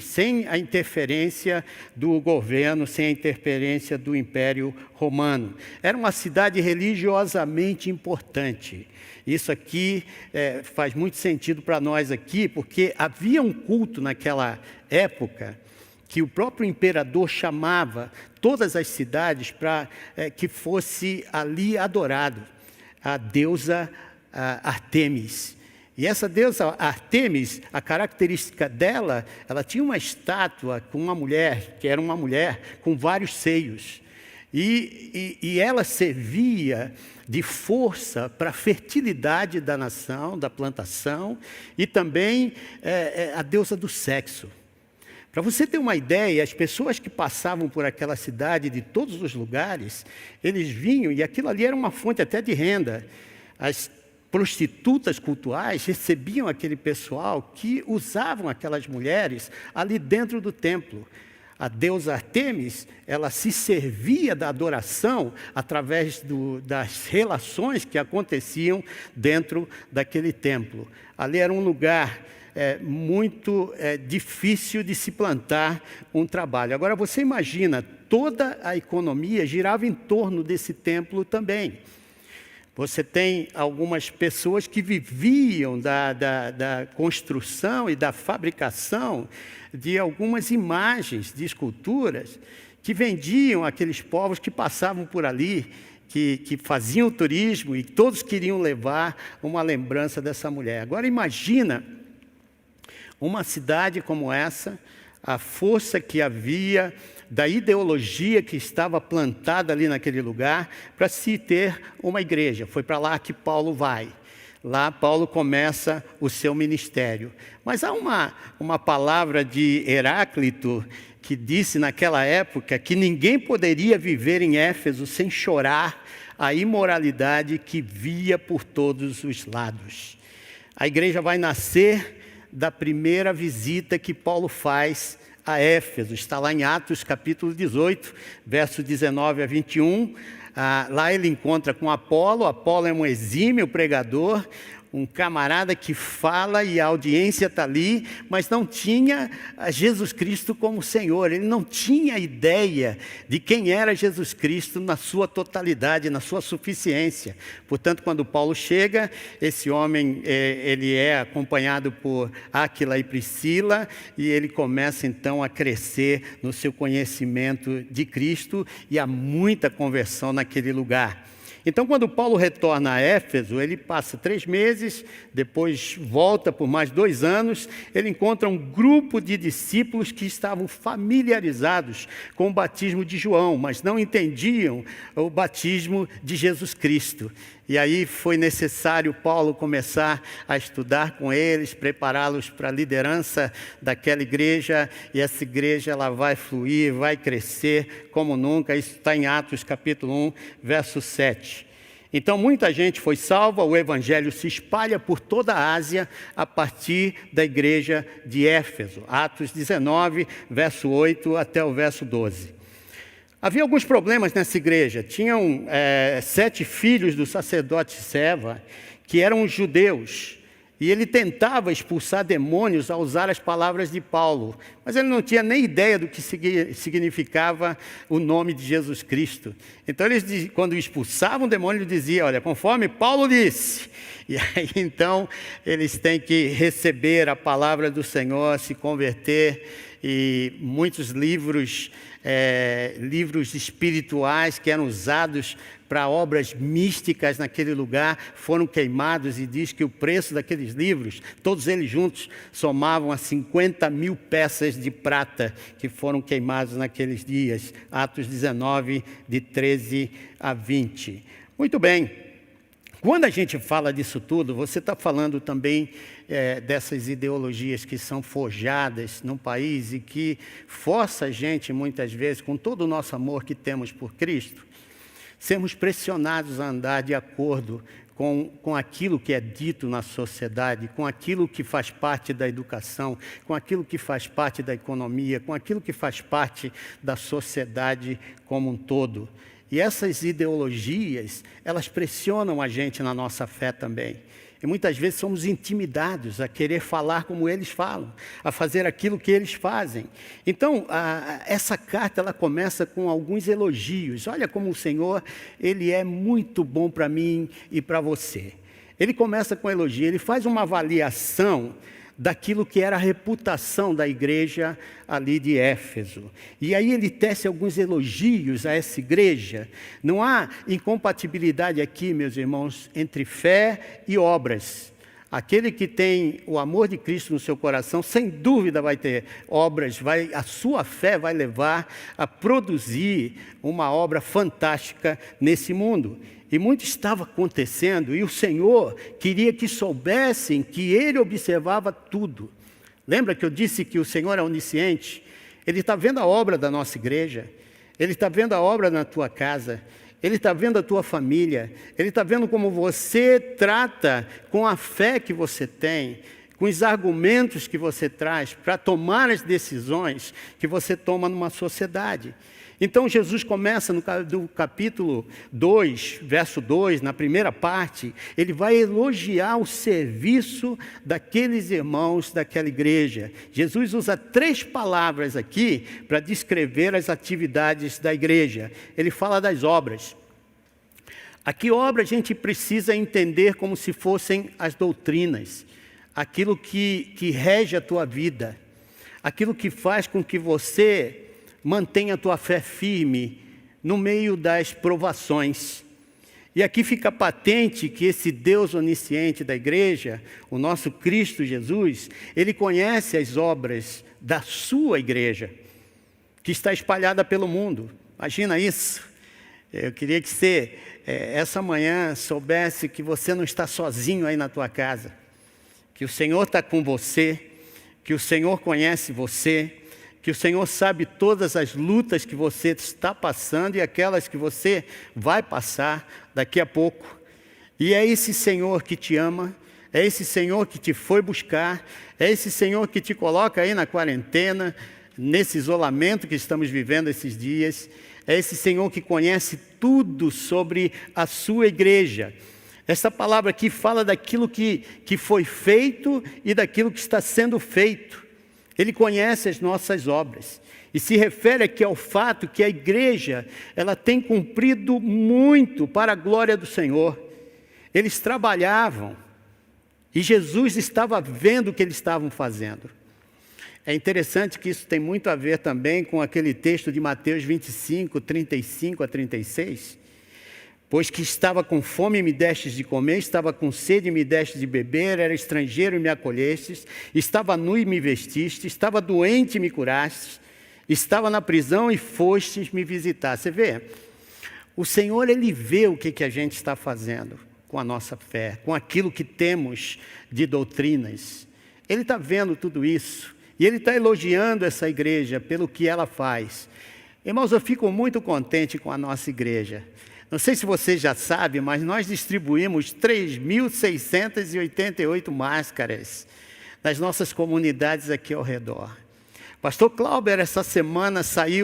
sem a interferência do governo, sem a interferência do Império Romano. Era uma cidade religiosamente importante. Isso aqui faz muito sentido para nós aqui, porque havia um culto naquela época que o próprio imperador chamava todas as cidades para que fosse ali adorado, a deusa Ártemis. E essa deusa Ártemis, a característica dela, ela tinha uma estátua com uma mulher, que era uma mulher com vários seios. E ela servia de força para a fertilidade da nação, da plantação, e também a deusa do sexo. Para você ter uma ideia, as pessoas que passavam por aquela cidade de todos os lugares, eles vinham, e aquilo ali era uma fonte até de renda. As prostitutas cultuais recebiam aquele pessoal que usavam aquelas mulheres ali dentro do templo. A deusa Ártemis, ela se servia da adoração através das relações que aconteciam dentro daquele templo. Ali era um lugar muito difícil de se plantar um trabalho. Agora você imagina, toda a economia girava em torno desse templo também. Você tem algumas pessoas que viviam da construção e da fabricação de algumas imagens de esculturas que vendiam àqueles povos que passavam por ali, que faziam turismo, e todos queriam levar uma lembrança dessa mulher. Agora imagina uma cidade como essa, a força que havia da ideologia que estava plantada ali naquele lugar para se ter uma igreja. Foi para lá que Paulo vai. Lá Paulo começa o seu ministério. Mas há uma palavra de Heráclito que disse naquela época que ninguém poderia viver em Éfeso sem chorar a imoralidade que via por todos os lados. A igreja vai nascer da primeira visita que Paulo faz a Éfeso. Está lá em Atos capítulo 18, versos 19 a 21. Lá ele encontra com Apolo. Apolo é um exímio pregador, um camarada que fala e a audiência está ali, mas não tinha Jesus Cristo como Senhor. Ele não tinha ideia de quem era Jesus Cristo na sua totalidade, na sua suficiência. Portanto, quando Paulo chega, esse homem ele é acompanhado por Áquila e Priscila, e ele começa então a crescer no seu conhecimento de Cristo, e há muita conversão naquele lugar. Então, quando Paulo retorna a Éfeso, ele passa 3 meses, depois volta por mais 2 anos, ele encontra um grupo de discípulos que estavam familiarizados com o batismo de João, mas não entendiam o batismo de Jesus Cristo. E aí foi necessário Paulo começar a estudar com eles, prepará-los para a liderança daquela igreja, e essa igreja ela vai fluir, vai crescer como nunca. Isso está em Atos capítulo 1, verso 7. Então muita gente foi salva, o evangelho se espalha por toda a Ásia a partir da igreja de Éfeso. Atos 19, verso 8 até o verso 12. Havia alguns problemas nessa igreja. Tinham 7 filhos do sacerdote Seva, que eram judeus, e ele tentava expulsar demônios ao usar as palavras de Paulo, mas ele não tinha nem ideia do que significava o nome de Jesus Cristo. Então, eles, quando expulsavam o demônio, ele dizia: olha, conforme Paulo disse. E aí, então, eles têm que receber a palavra do Senhor, se converter, e muitos livros espirituais que eram usados para obras místicas naquele lugar foram queimados, e diz que o preço daqueles livros, todos eles juntos, somavam a 50.000 peças de prata que foram queimados naqueles dias. Atos 19, de 13 a 20. Muito bem. Quando a gente fala disso tudo, você está falando também dessas ideologias que são forjadas num país e que força a gente, muitas vezes, com todo o nosso amor que temos por Cristo, sermos pressionados a andar de acordo com aquilo que é dito na sociedade, com aquilo que faz parte da educação, com aquilo que faz parte da economia, com aquilo que faz parte da sociedade como um todo. E essas ideologias, elas pressionam a gente na nossa fé também. E muitas vezes somos intimidados a querer falar como eles falam, a fazer aquilo que eles fazem. Então, essa carta ela começa com alguns elogios. Olha como o Senhor, Ele é muito bom para mim e para você. Ele começa com elogio, ele faz uma avaliação daquilo que era a reputação da igreja ali de Éfeso. E aí ele tece alguns elogios a essa igreja. Não há incompatibilidade aqui, meus irmãos, entre fé e obras. Aquele que tem o amor de Cristo no seu coração, sem dúvida vai ter obras, a sua fé vai levar a produzir uma obra fantástica nesse mundo. E muito estava acontecendo, e o Senhor queria que soubessem que Ele observava tudo. Lembra que eu disse que o Senhor é onisciente? Ele está vendo a obra da nossa igreja, Ele está vendo a obra na tua casa, Ele está vendo a tua família, Ele está vendo como você trata com a fé que você tem, com os argumentos que você traz para tomar as decisões que você toma numa sociedade. Então Jesus começa no capítulo 2, verso 2, na primeira parte, ele vai elogiar o serviço daqueles irmãos daquela igreja. Jesus usa 3 palavras aqui para descrever as atividades da igreja. Ele fala das obras. Aqui obra a gente precisa entender como se fossem as doutrinas, aquilo que rege a tua vida, aquilo que faz com que você mantenha a tua fé firme no meio das provações. E aqui fica patente que esse Deus onisciente da igreja, o nosso Cristo Jesus, Ele conhece as obras da sua igreja, que está espalhada pelo mundo. Imagina isso. Eu queria que você, essa manhã, soubesse que você não está sozinho aí na tua casa, que o Senhor está com você, que o Senhor conhece você, que o Senhor sabe todas as lutas que você está passando e aquelas que você vai passar daqui a pouco. E é esse Senhor que te ama, é esse Senhor que te foi buscar, é esse Senhor que te coloca aí na quarentena, nesse isolamento que estamos vivendo esses dias, é esse Senhor que conhece tudo sobre a sua igreja. Essa palavra aqui fala daquilo que foi feito e daquilo que está sendo feito. Ele conhece as nossas obras e se refere aqui ao fato que a igreja ela tem cumprido muito para a glória do Senhor. Eles trabalhavam e Jesus estava vendo o que eles estavam fazendo. É interessante que isso tem muito a ver também com aquele texto de Mateus 25, 35 a 36. Pois que estava com fome e me destes de comer, estava com sede e me destes de beber, era estrangeiro e me acolhestes, estava nu e me vestiste, estava doente e me curastes, estava na prisão e fostes me visitar. Você vê, o Senhor Ele vê o que a gente está fazendo com a nossa fé, com aquilo que temos de doutrinas. Ele está vendo tudo isso e Ele está elogiando essa igreja pelo que ela faz. Irmãos, eu fico muito contente com a nossa igreja. Não sei se você já sabe, mas nós distribuímos 3.688 máscaras nas nossas comunidades aqui ao redor. Pastor Clauber, essa semana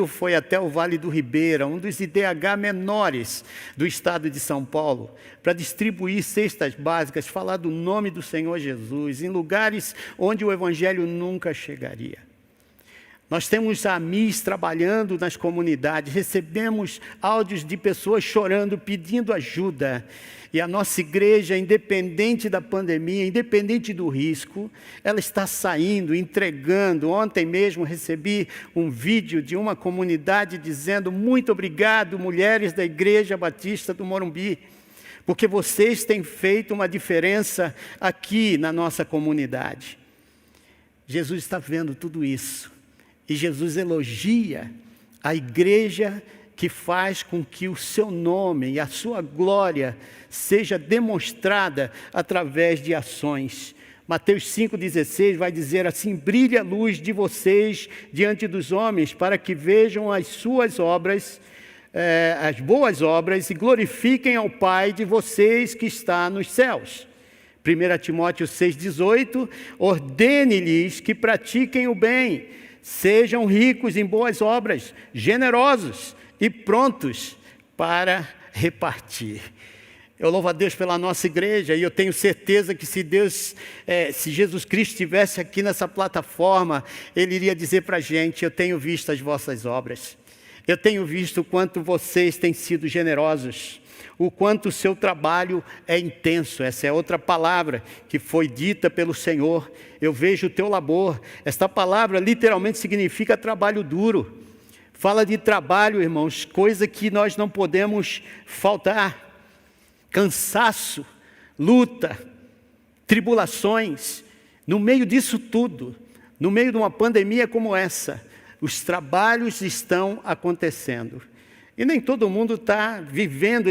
foi até o Vale do Ribeira, um dos IDH menores do estado de São Paulo, para distribuir cestas básicas, falar do nome do Senhor Jesus, em lugares onde o Evangelho nunca chegaria. Nós temos a AMIS trabalhando nas comunidades, recebemos áudios de pessoas chorando, pedindo ajuda. E a nossa igreja, independente da pandemia, independente do risco, ela está saindo, entregando. Ontem mesmo recebi um vídeo de uma comunidade dizendo: muito obrigado, mulheres da Igreja Batista do Morumbi, porque vocês têm feito uma diferença aqui na nossa comunidade. Jesus está vendo tudo isso. E Jesus elogia a igreja que faz com que o seu nome e a sua glória seja demonstrada através de ações. Mateus 5,16 vai dizer assim: brilhe a luz de vocês diante dos homens, para que vejam as suas obras, as boas obras, e glorifiquem ao Pai de vocês que está nos céus. 1 Timóteo 6,18, ordene-lhes que pratiquem o bem, sejam ricos em boas obras, generosos e prontos para repartir. Eu louvo a Deus pela nossa igreja e eu tenho certeza que se Jesus Cristo estivesse aqui nessa plataforma, Ele iria dizer para a gente: eu tenho visto as vossas obras, eu tenho visto o quanto vocês têm sido generosos, o quanto o seu trabalho é intenso. Essa é outra palavra que foi dita pelo Senhor. Eu vejo o teu labor. Esta palavra literalmente significa trabalho duro. Fala de trabalho, irmãos, coisa que nós não podemos faltar. Cansaço, luta, tribulações. No meio disso tudo, no meio de uma pandemia como essa, os trabalhos estão acontecendo. E nem todo mundo está vivendo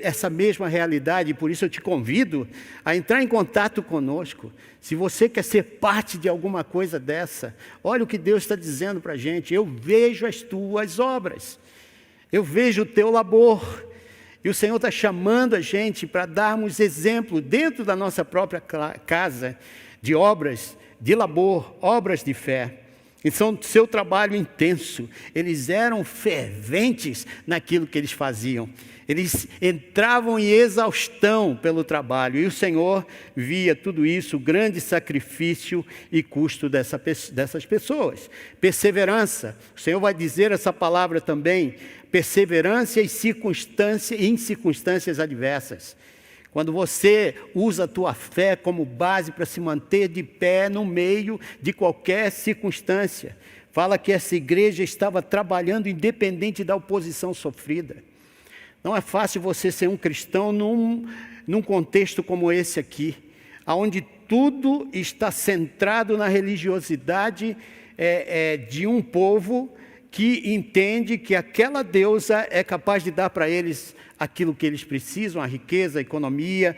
essa mesma realidade, por isso eu te convido a entrar em contato conosco. Se você quer ser parte de alguma coisa dessa, olha o que Deus está dizendo para a gente: eu vejo as tuas obras, eu vejo o teu labor. E o Senhor está chamando a gente para darmos exemplo dentro da nossa própria casa de obras de labor, obras de fé. Então, seu trabalho intenso, eles eram ferventes naquilo que eles faziam. Eles entravam em exaustão pelo trabalho. E o Senhor via tudo isso, o grande sacrifício e custo dessas pessoas. Perseverança. O Senhor vai dizer essa palavra também. Perseverança em circunstâncias adversas. Quando você usa a tua fé como base para se manter de pé no meio de qualquer circunstância. Fala que essa igreja estava trabalhando independente da oposição sofrida. Não é fácil você ser um cristão num contexto como esse aqui, onde tudo está centrado na religiosidade de um povo que entende que aquela deusa é capaz de dar para eles aquilo que eles precisam, a riqueza, a economia,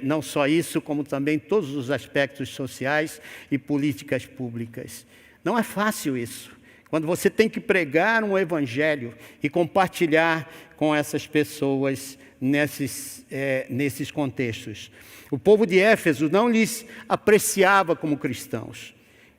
não só isso, como também todos os aspectos sociais e políticas públicas. Não é fácil isso. Quando você tem que pregar um evangelho e compartilhar com essas pessoas nesses contextos. O povo de Éfeso não lhes apreciava como cristãos.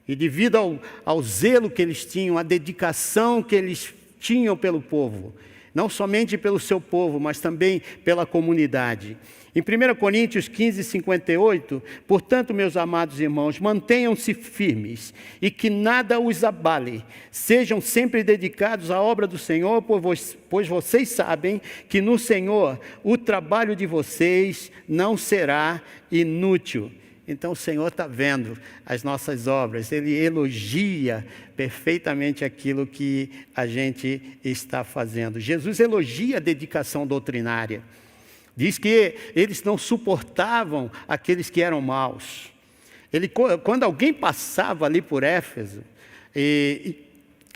E devido ao zelo que eles tinham, a dedicação que eles tinham pelo povo, não somente pelo seu povo, mas também pela comunidade. Em 1 Coríntios 15, 58, portanto, meus amados irmãos, mantenham-se firmes e que nada os abale. Sejam sempre dedicados à obra do Senhor, pois vocês sabem que no Senhor o trabalho de vocês não será inútil. Então o Senhor está vendo as nossas obras, Ele elogia perfeitamente aquilo que a gente está fazendo. Jesus elogia a dedicação doutrinária. Diz que eles não suportavam aqueles que eram maus. Quando alguém passava ali por Éfeso e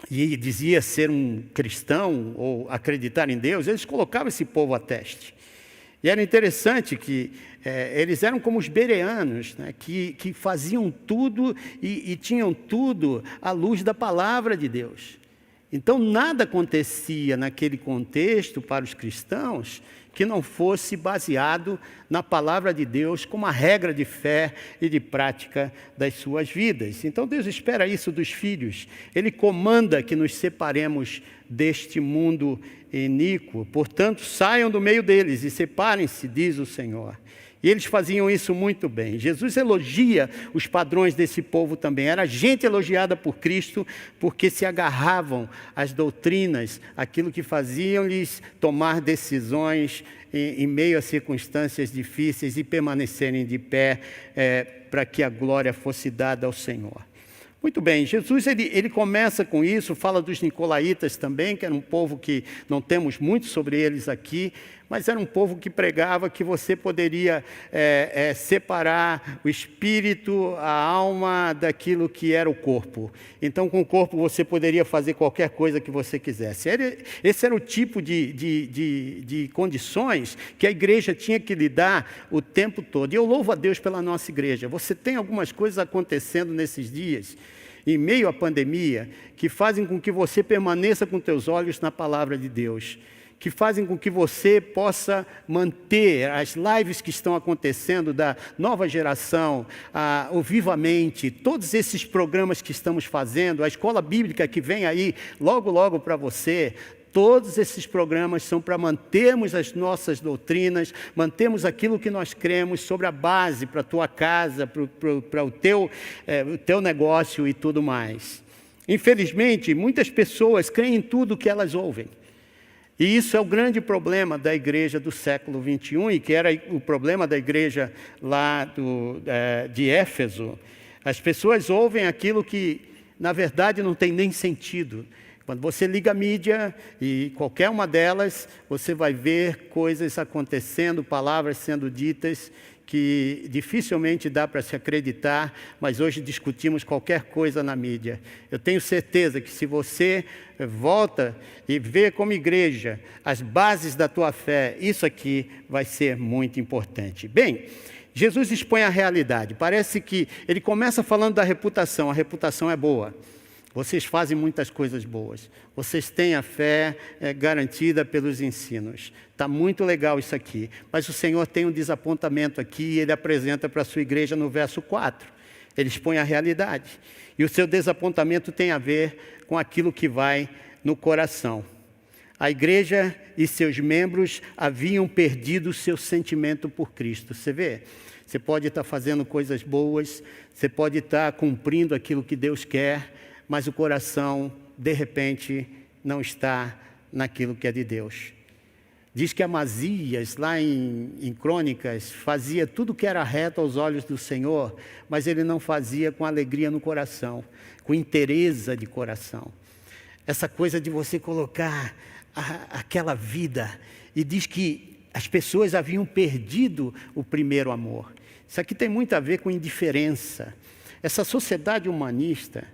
dizia ser um cristão ou acreditar em Deus, eles colocavam esse povo a teste. E era interessante que eles eram como os bereanos, né, que faziam tudo e tinham tudo à luz da palavra de Deus. Então, nada acontecia naquele contexto para os cristãos que não fosse baseado na palavra de Deus como a regra de fé e de prática das suas vidas. Então, Deus espera isso dos filhos. Ele comanda que nos separemos deste mundo iníquo. Portanto, saiam do meio deles e separem-se, diz o Senhor. E eles faziam isso muito bem. Jesus elogia os padrões desse povo também. Era gente elogiada por Cristo porque se agarravam às doutrinas, aquilo que faziam-lhes tomar decisões em meio a circunstâncias difíceis e permanecerem de pé para que a glória fosse dada ao Senhor. Muito bem, Jesus ele começa com isso, fala dos nicolaítas também, que era um povo que não temos muito sobre eles aqui, mas era um povo que pregava que você poderia separar o espírito, a alma, daquilo que era o corpo. Então, com o corpo você poderia fazer qualquer coisa que você quisesse. Esse era o tipo de condições que a igreja tinha que lidar o tempo todo. E eu louvo a Deus pela nossa igreja. Você tem algumas coisas acontecendo nesses dias, em meio à pandemia, que fazem com que você permaneça com teus olhos na palavra de Deus, que fazem com que você possa manter as lives que estão acontecendo da nova geração, o Vivamente, todos esses programas que estamos fazendo, a escola bíblica que vem aí logo, logo para você, Todos esses programas são para mantermos as nossas doutrinas, mantermos aquilo que nós cremos sobre a base para a tua casa, para o teu negócio e tudo mais. Infelizmente, muitas pessoas creem em tudo que elas ouvem. E isso é o grande problema da igreja do século XXI, e que era o problema da igreja lá de Éfeso. As pessoas ouvem aquilo que, na verdade, não tem nem sentido. Quando você liga a mídia, e qualquer uma delas, você vai ver coisas acontecendo, palavras sendo ditas, que dificilmente dá para se acreditar, mas hoje discutimos qualquer coisa na mídia. Eu tenho certeza que se você volta e vê como igreja as bases da tua fé, isso aqui vai ser muito importante. Bem, Jesus expõe a realidade. Parece que ele começa falando da reputação. A reputação é boa. Vocês fazem muitas coisas boas. Vocês têm a fé garantida pelos ensinos. Está muito legal isso aqui. Mas o Senhor tem um desapontamento aqui e Ele apresenta para a sua igreja no verso 4. Ele expõe a realidade. E o seu desapontamento tem a ver com aquilo que vai no coração. A igreja e seus membros haviam perdido o seu sentimento por Cristo. Você vê? Você pode estar fazendo coisas boas, você pode estar cumprindo aquilo que Deus quer, mas o coração, de repente, não está naquilo que é de Deus. Diz que Amazias, lá em Crônicas, fazia tudo que era reto aos olhos do Senhor, mas ele não fazia com alegria no coração, com inteireza de coração. Essa coisa de você colocar aquela vida, e diz que as pessoas haviam perdido o primeiro amor. Isso aqui tem muito a ver com indiferença. Essa sociedade humanista,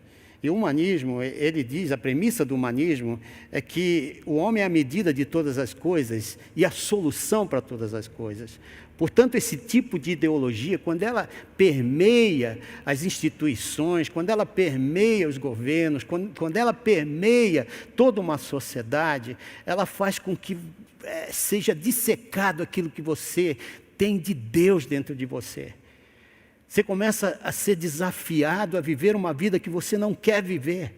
e o humanismo, ele diz, a premissa do humanismo é que o homem é a medida de todas as coisas e a solução para todas as coisas. Portanto, esse tipo de ideologia, quando ela permeia as instituições, quando ela permeia os governos, quando ela permeia toda uma sociedade, ela faz com que seja dissecado aquilo que você tem de Deus dentro de você. Você começa a ser desafiado a viver uma vida que você não quer viver.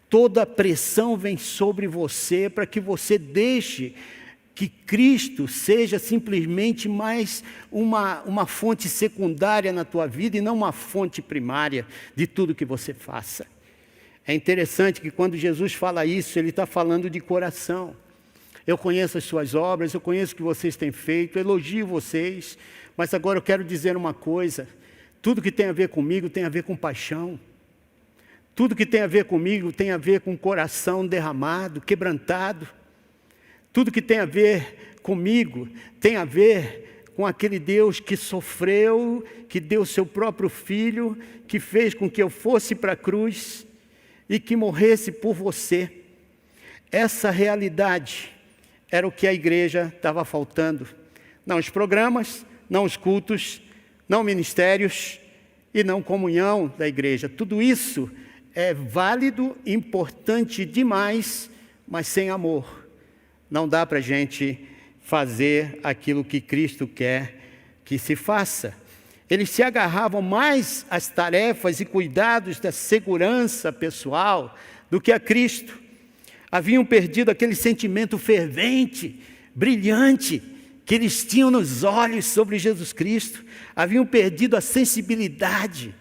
Toda a pressão vem sobre você para que você deixe que Cristo seja simplesmente mais uma fonte secundária na tua vida e não uma fonte primária de tudo que você faça. É interessante que quando Jesus fala isso, Ele está falando de coração. Eu conheço as suas obras, eu conheço o que vocês têm feito, elogio vocês, mas agora eu quero dizer uma coisa: tudo que tem a ver comigo tem a ver com paixão. Tudo que tem a ver comigo tem a ver com coração derramado, quebrantado. Tudo que tem a ver comigo tem a ver com aquele Deus que sofreu, que deu seu próprio Filho, que fez com que eu fosse para a cruz e que morresse por você. Essa realidade era o que a igreja estava faltando. Não os programas, não os cultos, não ministérios e não comunhão da igreja. Tudo isso é válido, importante demais, mas sem amor. Não dá para a gente fazer aquilo que Cristo quer que se faça. Eles se agarravam mais às tarefas e cuidados da segurança pessoal do que a Cristo. Haviam perdido aquele sentimento fervente, brilhante, que eles tinham nos olhos sobre Jesus Cristo. Haviam perdido a sensibilidade,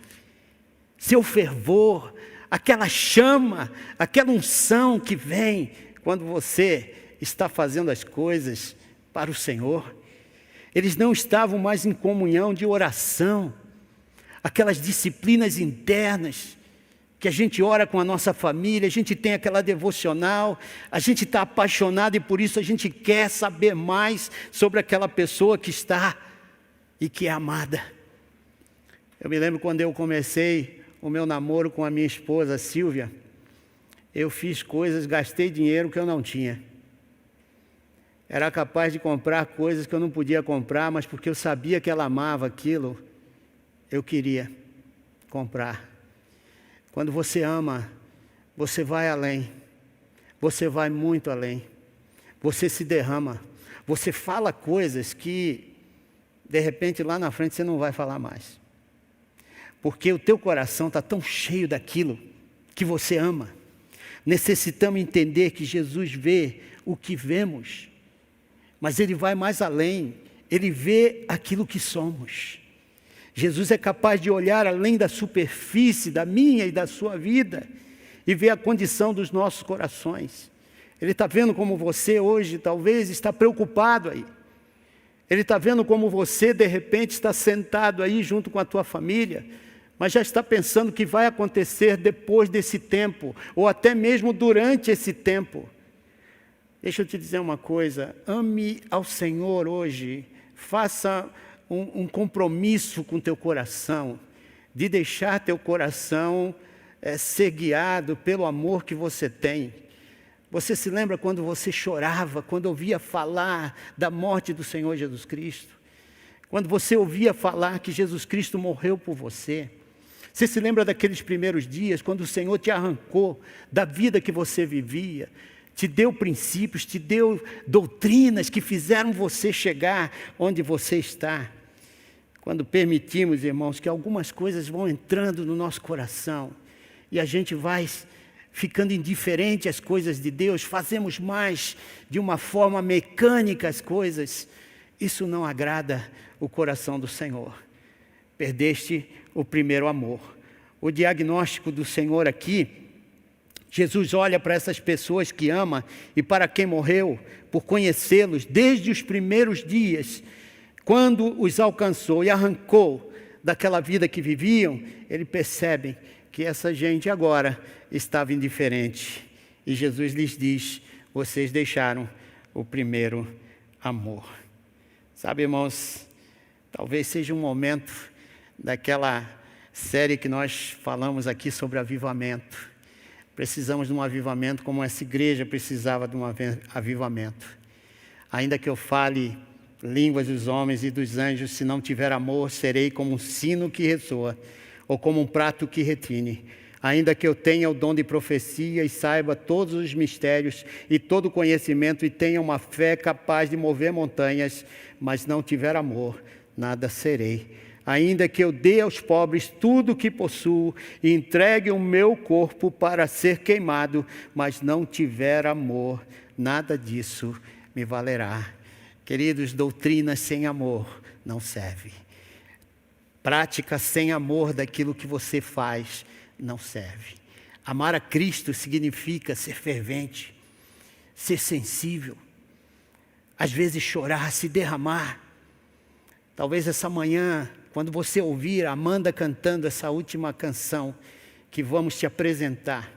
seu fervor, aquela chama, aquela unção que vem quando você está fazendo as coisas para o Senhor. Eles não estavam mais em comunhão de oração, aquelas disciplinas internas, que a gente ora com a nossa família, a gente tem aquela devocional, a gente está apaixonado e por isso a gente quer saber mais sobre aquela pessoa que está e que é amada. Eu me lembro quando eu comecei o meu namoro com a minha esposa, Silvia, eu fiz coisas, gastei dinheiro que eu não tinha. Era capaz de comprar coisas que eu não podia comprar, mas porque eu sabia que ela amava aquilo, eu queria comprar. Quando você ama, você vai além, você vai muito além, você se derrama, você fala coisas que, de repente, lá na frente você não vai falar mais. Porque o teu coração está tão cheio daquilo que você ama. necessitamos entender que Jesus vê o que vemos, mas Ele vai mais além, Ele vê aquilo que somos. Jesus é capaz de olhar além da superfície da minha e da sua vida e ver a condição dos nossos corações. Ele está vendo como você hoje talvez está preocupado aí. Ele está vendo como você de repente está sentado aí junto com a tua família, mas já está pensando o que vai acontecer depois desse tempo, ou até mesmo durante esse tempo. Deixa eu te dizer uma coisa, ame ao Senhor hoje, faça um compromisso com teu coração, de deixar teu coração ser guiado pelo amor que você tem. Você se lembra quando você chorava, quando ouvia falar da morte do Senhor Jesus Cristo? Quando você ouvia falar que Jesus Cristo morreu por você? Você se lembra daqueles primeiros dias, quando o Senhor te arrancou da vida que você vivia, te deu princípios, te deu doutrinas que fizeram você chegar onde você está? Quando permitimos, irmãos, que algumas coisas vão entrando no nosso coração e a gente vai ficando indiferente às coisas de Deus, fazemos mais de uma forma mecânica as coisas, isso não agrada o coração do Senhor. Perdeste o primeiro amor. O diagnóstico do Senhor aqui, Jesus olha para essas pessoas que ama e para quem morreu por conhecê-los desde os primeiros dias, quando os alcançou e arrancou daquela vida que viviam, ele percebe que essa gente agora estava indiferente. E Jesus lhes diz: vocês deixaram o primeiro amor. Sabe, irmãos, talvez seja um momento daquela série que nós falamos aqui sobre avivamento. Precisamos de um avivamento como essa igreja precisava de um avivamento. Ainda que eu fale línguas dos homens e dos anjos, se não tiver amor, serei como um sino que ressoa, ou como um prato que retine. Ainda que eu tenha o dom de profecia e saiba todos os mistérios e todo o conhecimento e tenha uma fé capaz de mover montanhas, mas não tiver amor, nada serei. Ainda que eu dê aos pobres tudo o que possuo e entregue o meu corpo para ser queimado, mas não tiver amor, nada disso me valerá. Queridos, doutrinas sem amor não serve. Prática sem amor daquilo que você faz não serve. Amar a Cristo significa ser fervente, ser sensível, às vezes chorar, se derramar. Talvez essa manhã, quando você ouvir a Amanda cantando essa última canção que vamos te apresentar,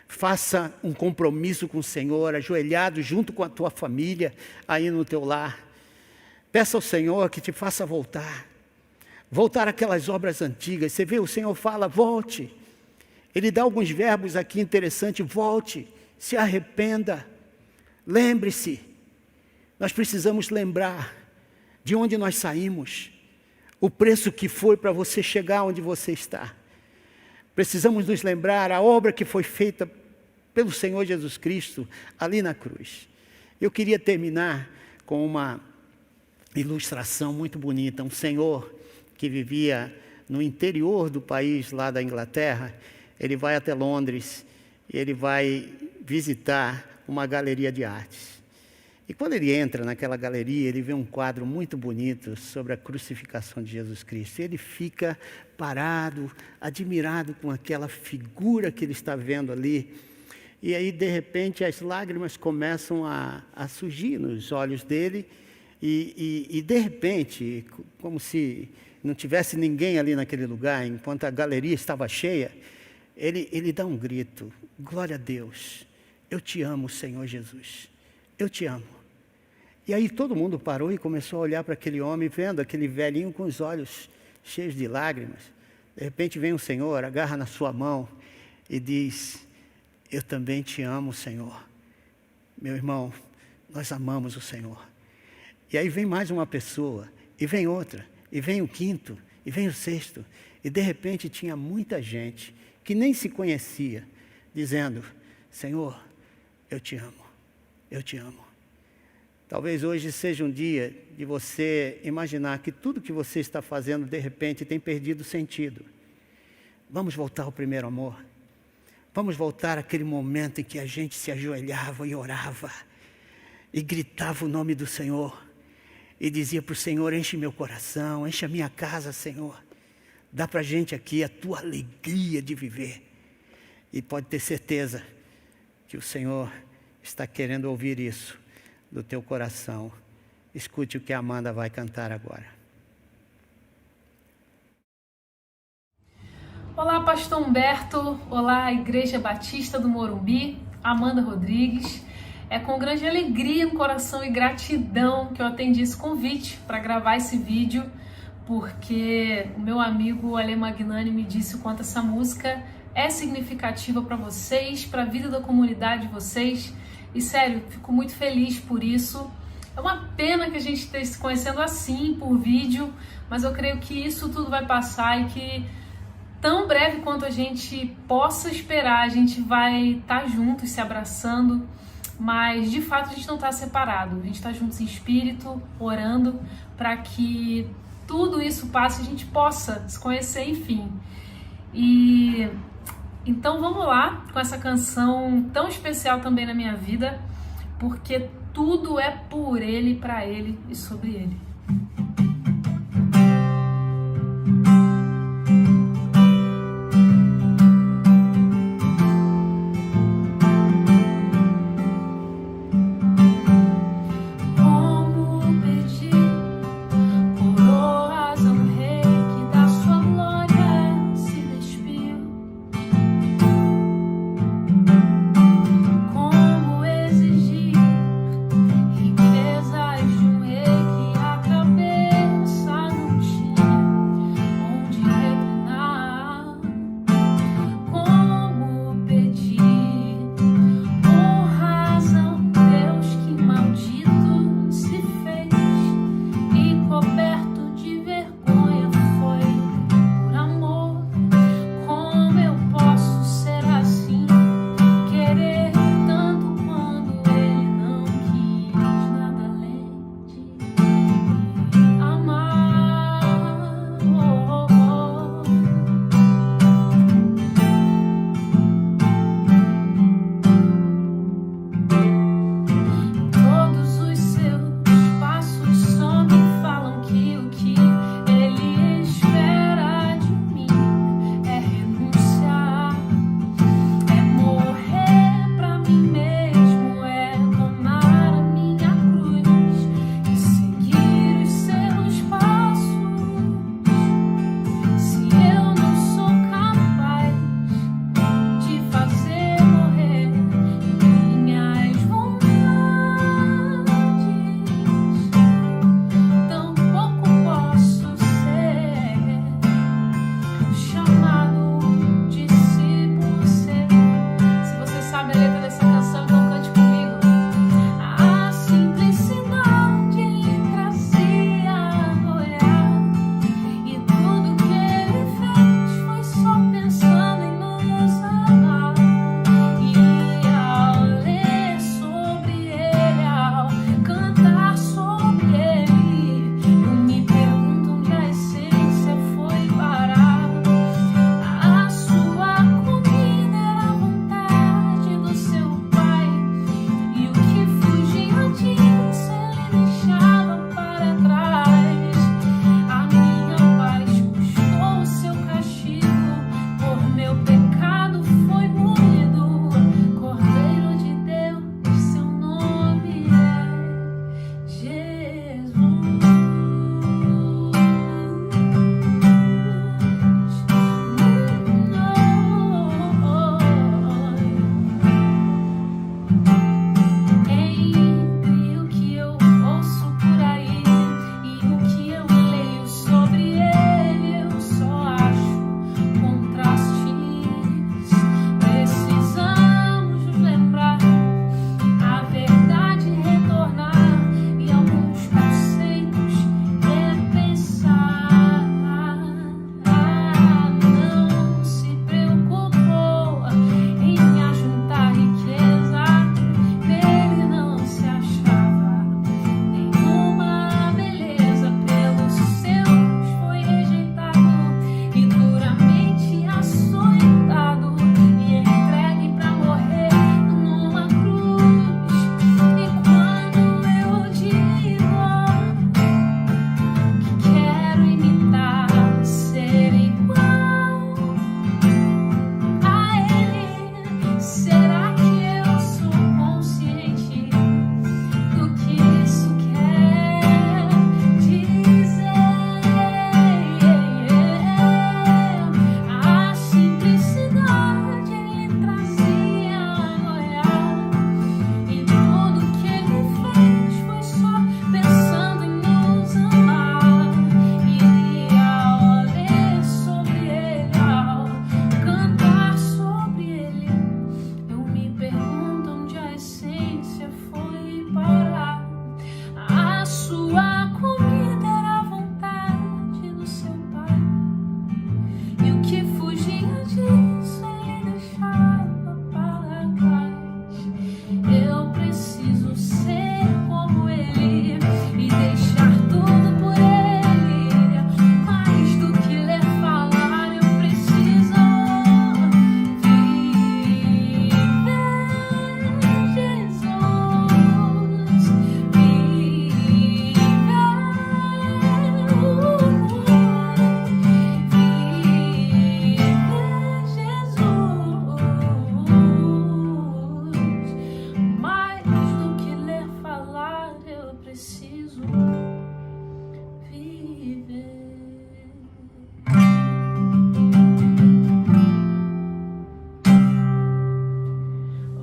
faça um compromisso com o Senhor, ajoelhado junto com a tua família, aí no teu lar. Peça ao Senhor que te faça voltar àquelas obras antigas. Você vê, o Senhor fala, volte. Ele dá alguns verbos aqui interessantes, volte, se arrependa, lembre-se. Nós precisamos lembrar de onde nós saímos, o preço que foi para você chegar onde você está. Precisamos nos lembrar a obra que foi feita pelo Senhor Jesus Cristo ali na cruz. Eu queria terminar com uma ilustração muito bonita. Um senhor que vivia no interior do país, lá da Inglaterra, ele vai até Londres e ele vai visitar uma galeria de artes. E quando ele entra naquela galeria, ele vê um quadro muito bonito sobre a crucificação de Jesus Cristo. Ele fica parado, admirado com aquela figura que ele está vendo ali. E aí, de repente, as lágrimas começam a surgir nos olhos dele. E de repente, como se não tivesse ninguém ali naquele lugar, enquanto a galeria estava cheia, ele dá um grito: glória a Deus, eu te amo, Senhor Jesus, eu te amo. E aí todo mundo parou e começou a olhar para aquele homem, vendo aquele velhinho com os olhos cheios de lágrimas. De repente vem um Senhor, agarra na sua mão e diz: eu também te amo, Senhor. Meu irmão, nós amamos o Senhor. E aí vem mais uma pessoa, e vem outra, e vem o quinto, e vem o sexto. E de repente tinha muita gente que nem se conhecia, dizendo: Senhor, eu te amo, eu te amo. Talvez hoje seja um dia de você imaginar que tudo que você está fazendo, de repente, tem perdido sentido. Vamos voltar ao primeiro amor. Vamos voltar àquele momento em que a gente se ajoelhava e orava e gritava o nome do Senhor e dizia para o Senhor: enche meu coração, enche a minha casa, Senhor. Dá para a gente aqui a tua alegria de viver. E pode ter certeza que o Senhor está querendo ouvir isso do teu coração. Escute o que a Amanda vai cantar agora. Olá, Pastor Humberto. Olá, Igreja Batista do Morumbi. Amanda Rodrigues. É com grande alegria no coração e gratidão que eu atendi esse convite para gravar esse vídeo, porque o meu amigo Ale Magnani me disse o quanto essa música é significativa para vocês, para a vida da comunidade de vocês. E sério, fico muito feliz por isso. É uma pena que a gente esteja se conhecendo assim, por vídeo, mas eu creio que isso tudo vai passar e que tão breve quanto a gente possa esperar, a gente vai estar juntos, se abraçando, mas de fato a gente não está separado, a gente está juntos em espírito, orando para que tudo isso passe e a gente possa se conhecer, enfim. E então vamos lá com essa canção tão especial também na minha vida, porque tudo é por Ele, para Ele e sobre Ele. Riquezas de um rei que acabei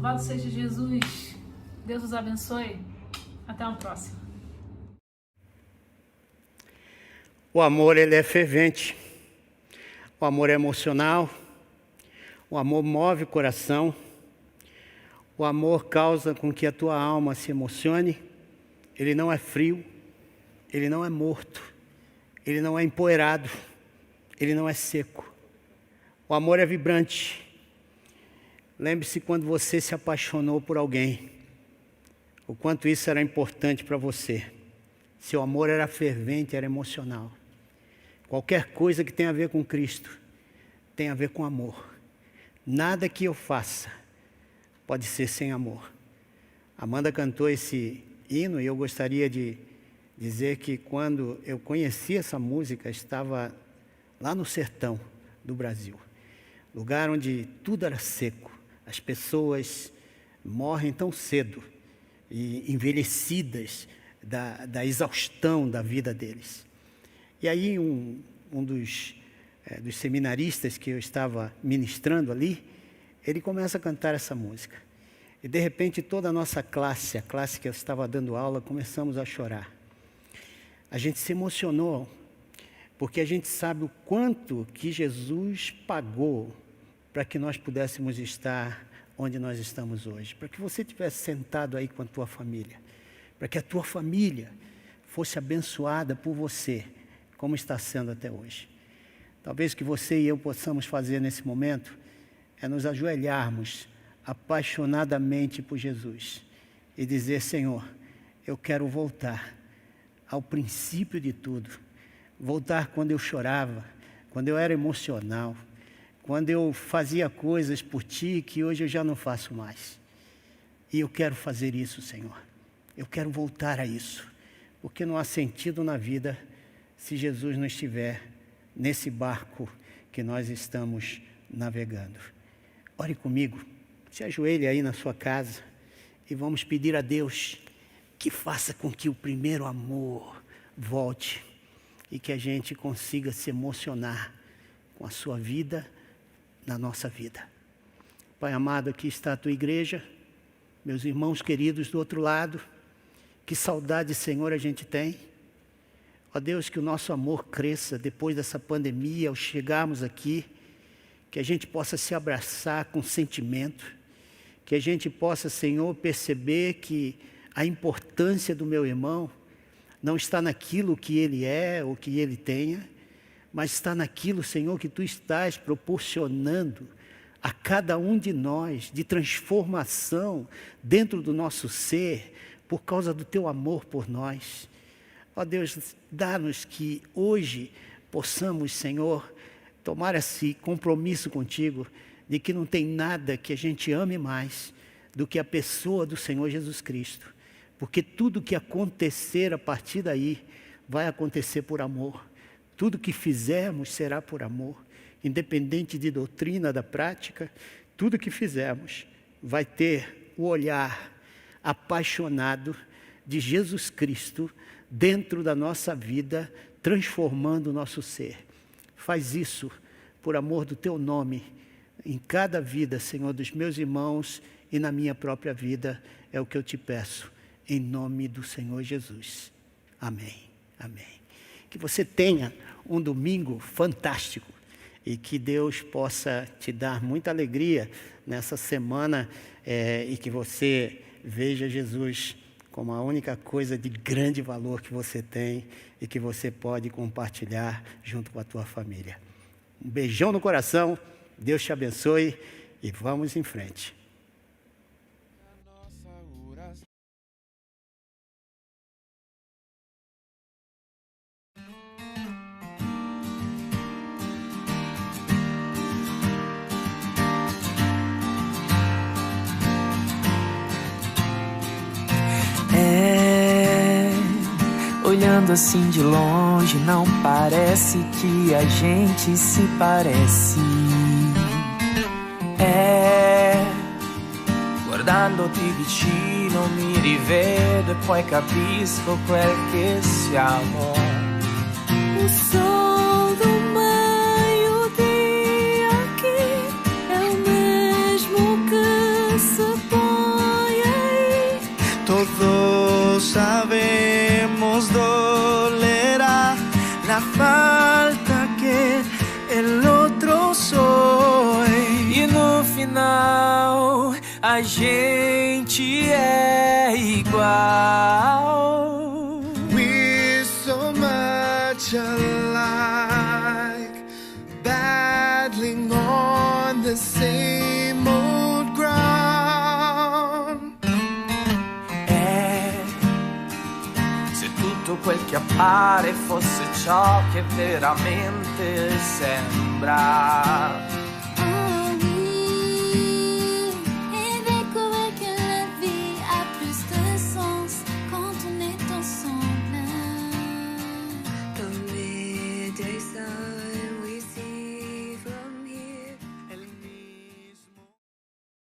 Louvado seja Jesus. Deus os abençoe. Até uma próxima. O amor, ele é fervente. O amor é emocional. O amor move o coração. O amor causa com que a tua alma se emocione. Ele não é frio. Ele não é morto. Ele não é empoeirado. Ele não é seco. O amor é vibrante. Lembre-se quando você se apaixonou por alguém, o quanto isso era importante para você. Seu amor era fervente, era emocional. Qualquer coisa que tenha a ver com Cristo tem a ver com amor. Nada que eu faça pode ser sem amor. Amanda cantou esse hino e eu gostaria de dizer que quando eu conheci essa música, estava lá no sertão do Brasil, lugar onde tudo era seco, as pessoas morrem tão cedo e envelhecidas da exaustão da vida deles. E aí um dos seminaristas que eu estava ministrando ali, ele começa a cantar essa música. E de repente toda a nossa classe, a classe que eu estava dando aula, começamos a chorar. A gente se emocionou, porque a gente sabe o quanto que Jesus pagou para que nós pudéssemos estar onde nós estamos hoje. Para que você estivesse sentado aí com a tua família. Para que a tua família fosse abençoada por você, como está sendo até hoje. Talvez o que você e eu possamos fazer nesse momento é nos ajoelharmos apaixonadamente por Jesus e dizer: Senhor, eu quero voltar ao princípio de tudo. Voltar quando eu chorava, quando eu era emocional, quando eu fazia coisas por Ti que hoje eu já não faço mais. E eu quero fazer isso, Senhor. Eu quero voltar a isso, porque não há sentido na vida se Jesus não estiver nesse barco que nós estamos navegando. Ore comigo, se ajoelhe aí na sua casa e vamos pedir a Deus que faça com que o primeiro amor volte e que a gente consiga se emocionar com a sua vida na nossa vida. Pai amado, aqui está a tua igreja, meus irmãos queridos do outro lado, que saudade, Senhor, a gente tem. Ó Deus, que o nosso amor cresça depois dessa pandemia, ao chegarmos aqui, que a gente possa se abraçar com sentimento, que a gente possa, Senhor, perceber que a importância do meu irmão não está naquilo que ele é ou que ele tenha, mas está naquilo, Senhor, que Tu estás proporcionando a cada um de nós, de transformação dentro do nosso ser, por causa do Teu amor por nós. Ó Deus, dá-nos que hoje possamos, Senhor, tomar esse compromisso contigo, de que não tem nada que a gente ame mais do que a pessoa do Senhor Jesus Cristo. Porque tudo que acontecer a partir daí, vai acontecer por amor. Tudo que fizermos será por amor. Independente de doutrina, da prática, tudo que fizermos vai ter o olhar apaixonado de Jesus Cristo dentro da nossa vida, transformando o nosso ser. Faz isso por amor do Teu nome, em cada vida, Senhor, dos meus irmãos e na minha própria vida, é o que eu Te peço, em nome do Senhor Jesus. Amém. Amém. Que você tenha um domingo fantástico e que Deus possa te dar muita alegria nessa semana e que você veja Jesus como a única coisa de grande valor que você tem e que você pode compartilhar junto com a tua família. Um beijão no coração, Deus te abençoe e vamos em frente. Olhando assim de longe, não parece que a gente se parece. Guardandoti vicino mi rivedo e poi capisco quel che siamo. O sol do meio-dia aqui é o mesmo que se põe lo sabemos, dolerá la falta que el outro soy. E no final a gente é igual. We're so much alike, battling on the same old ground. Se tutto quel che appare fosse ciò che veramente sembra.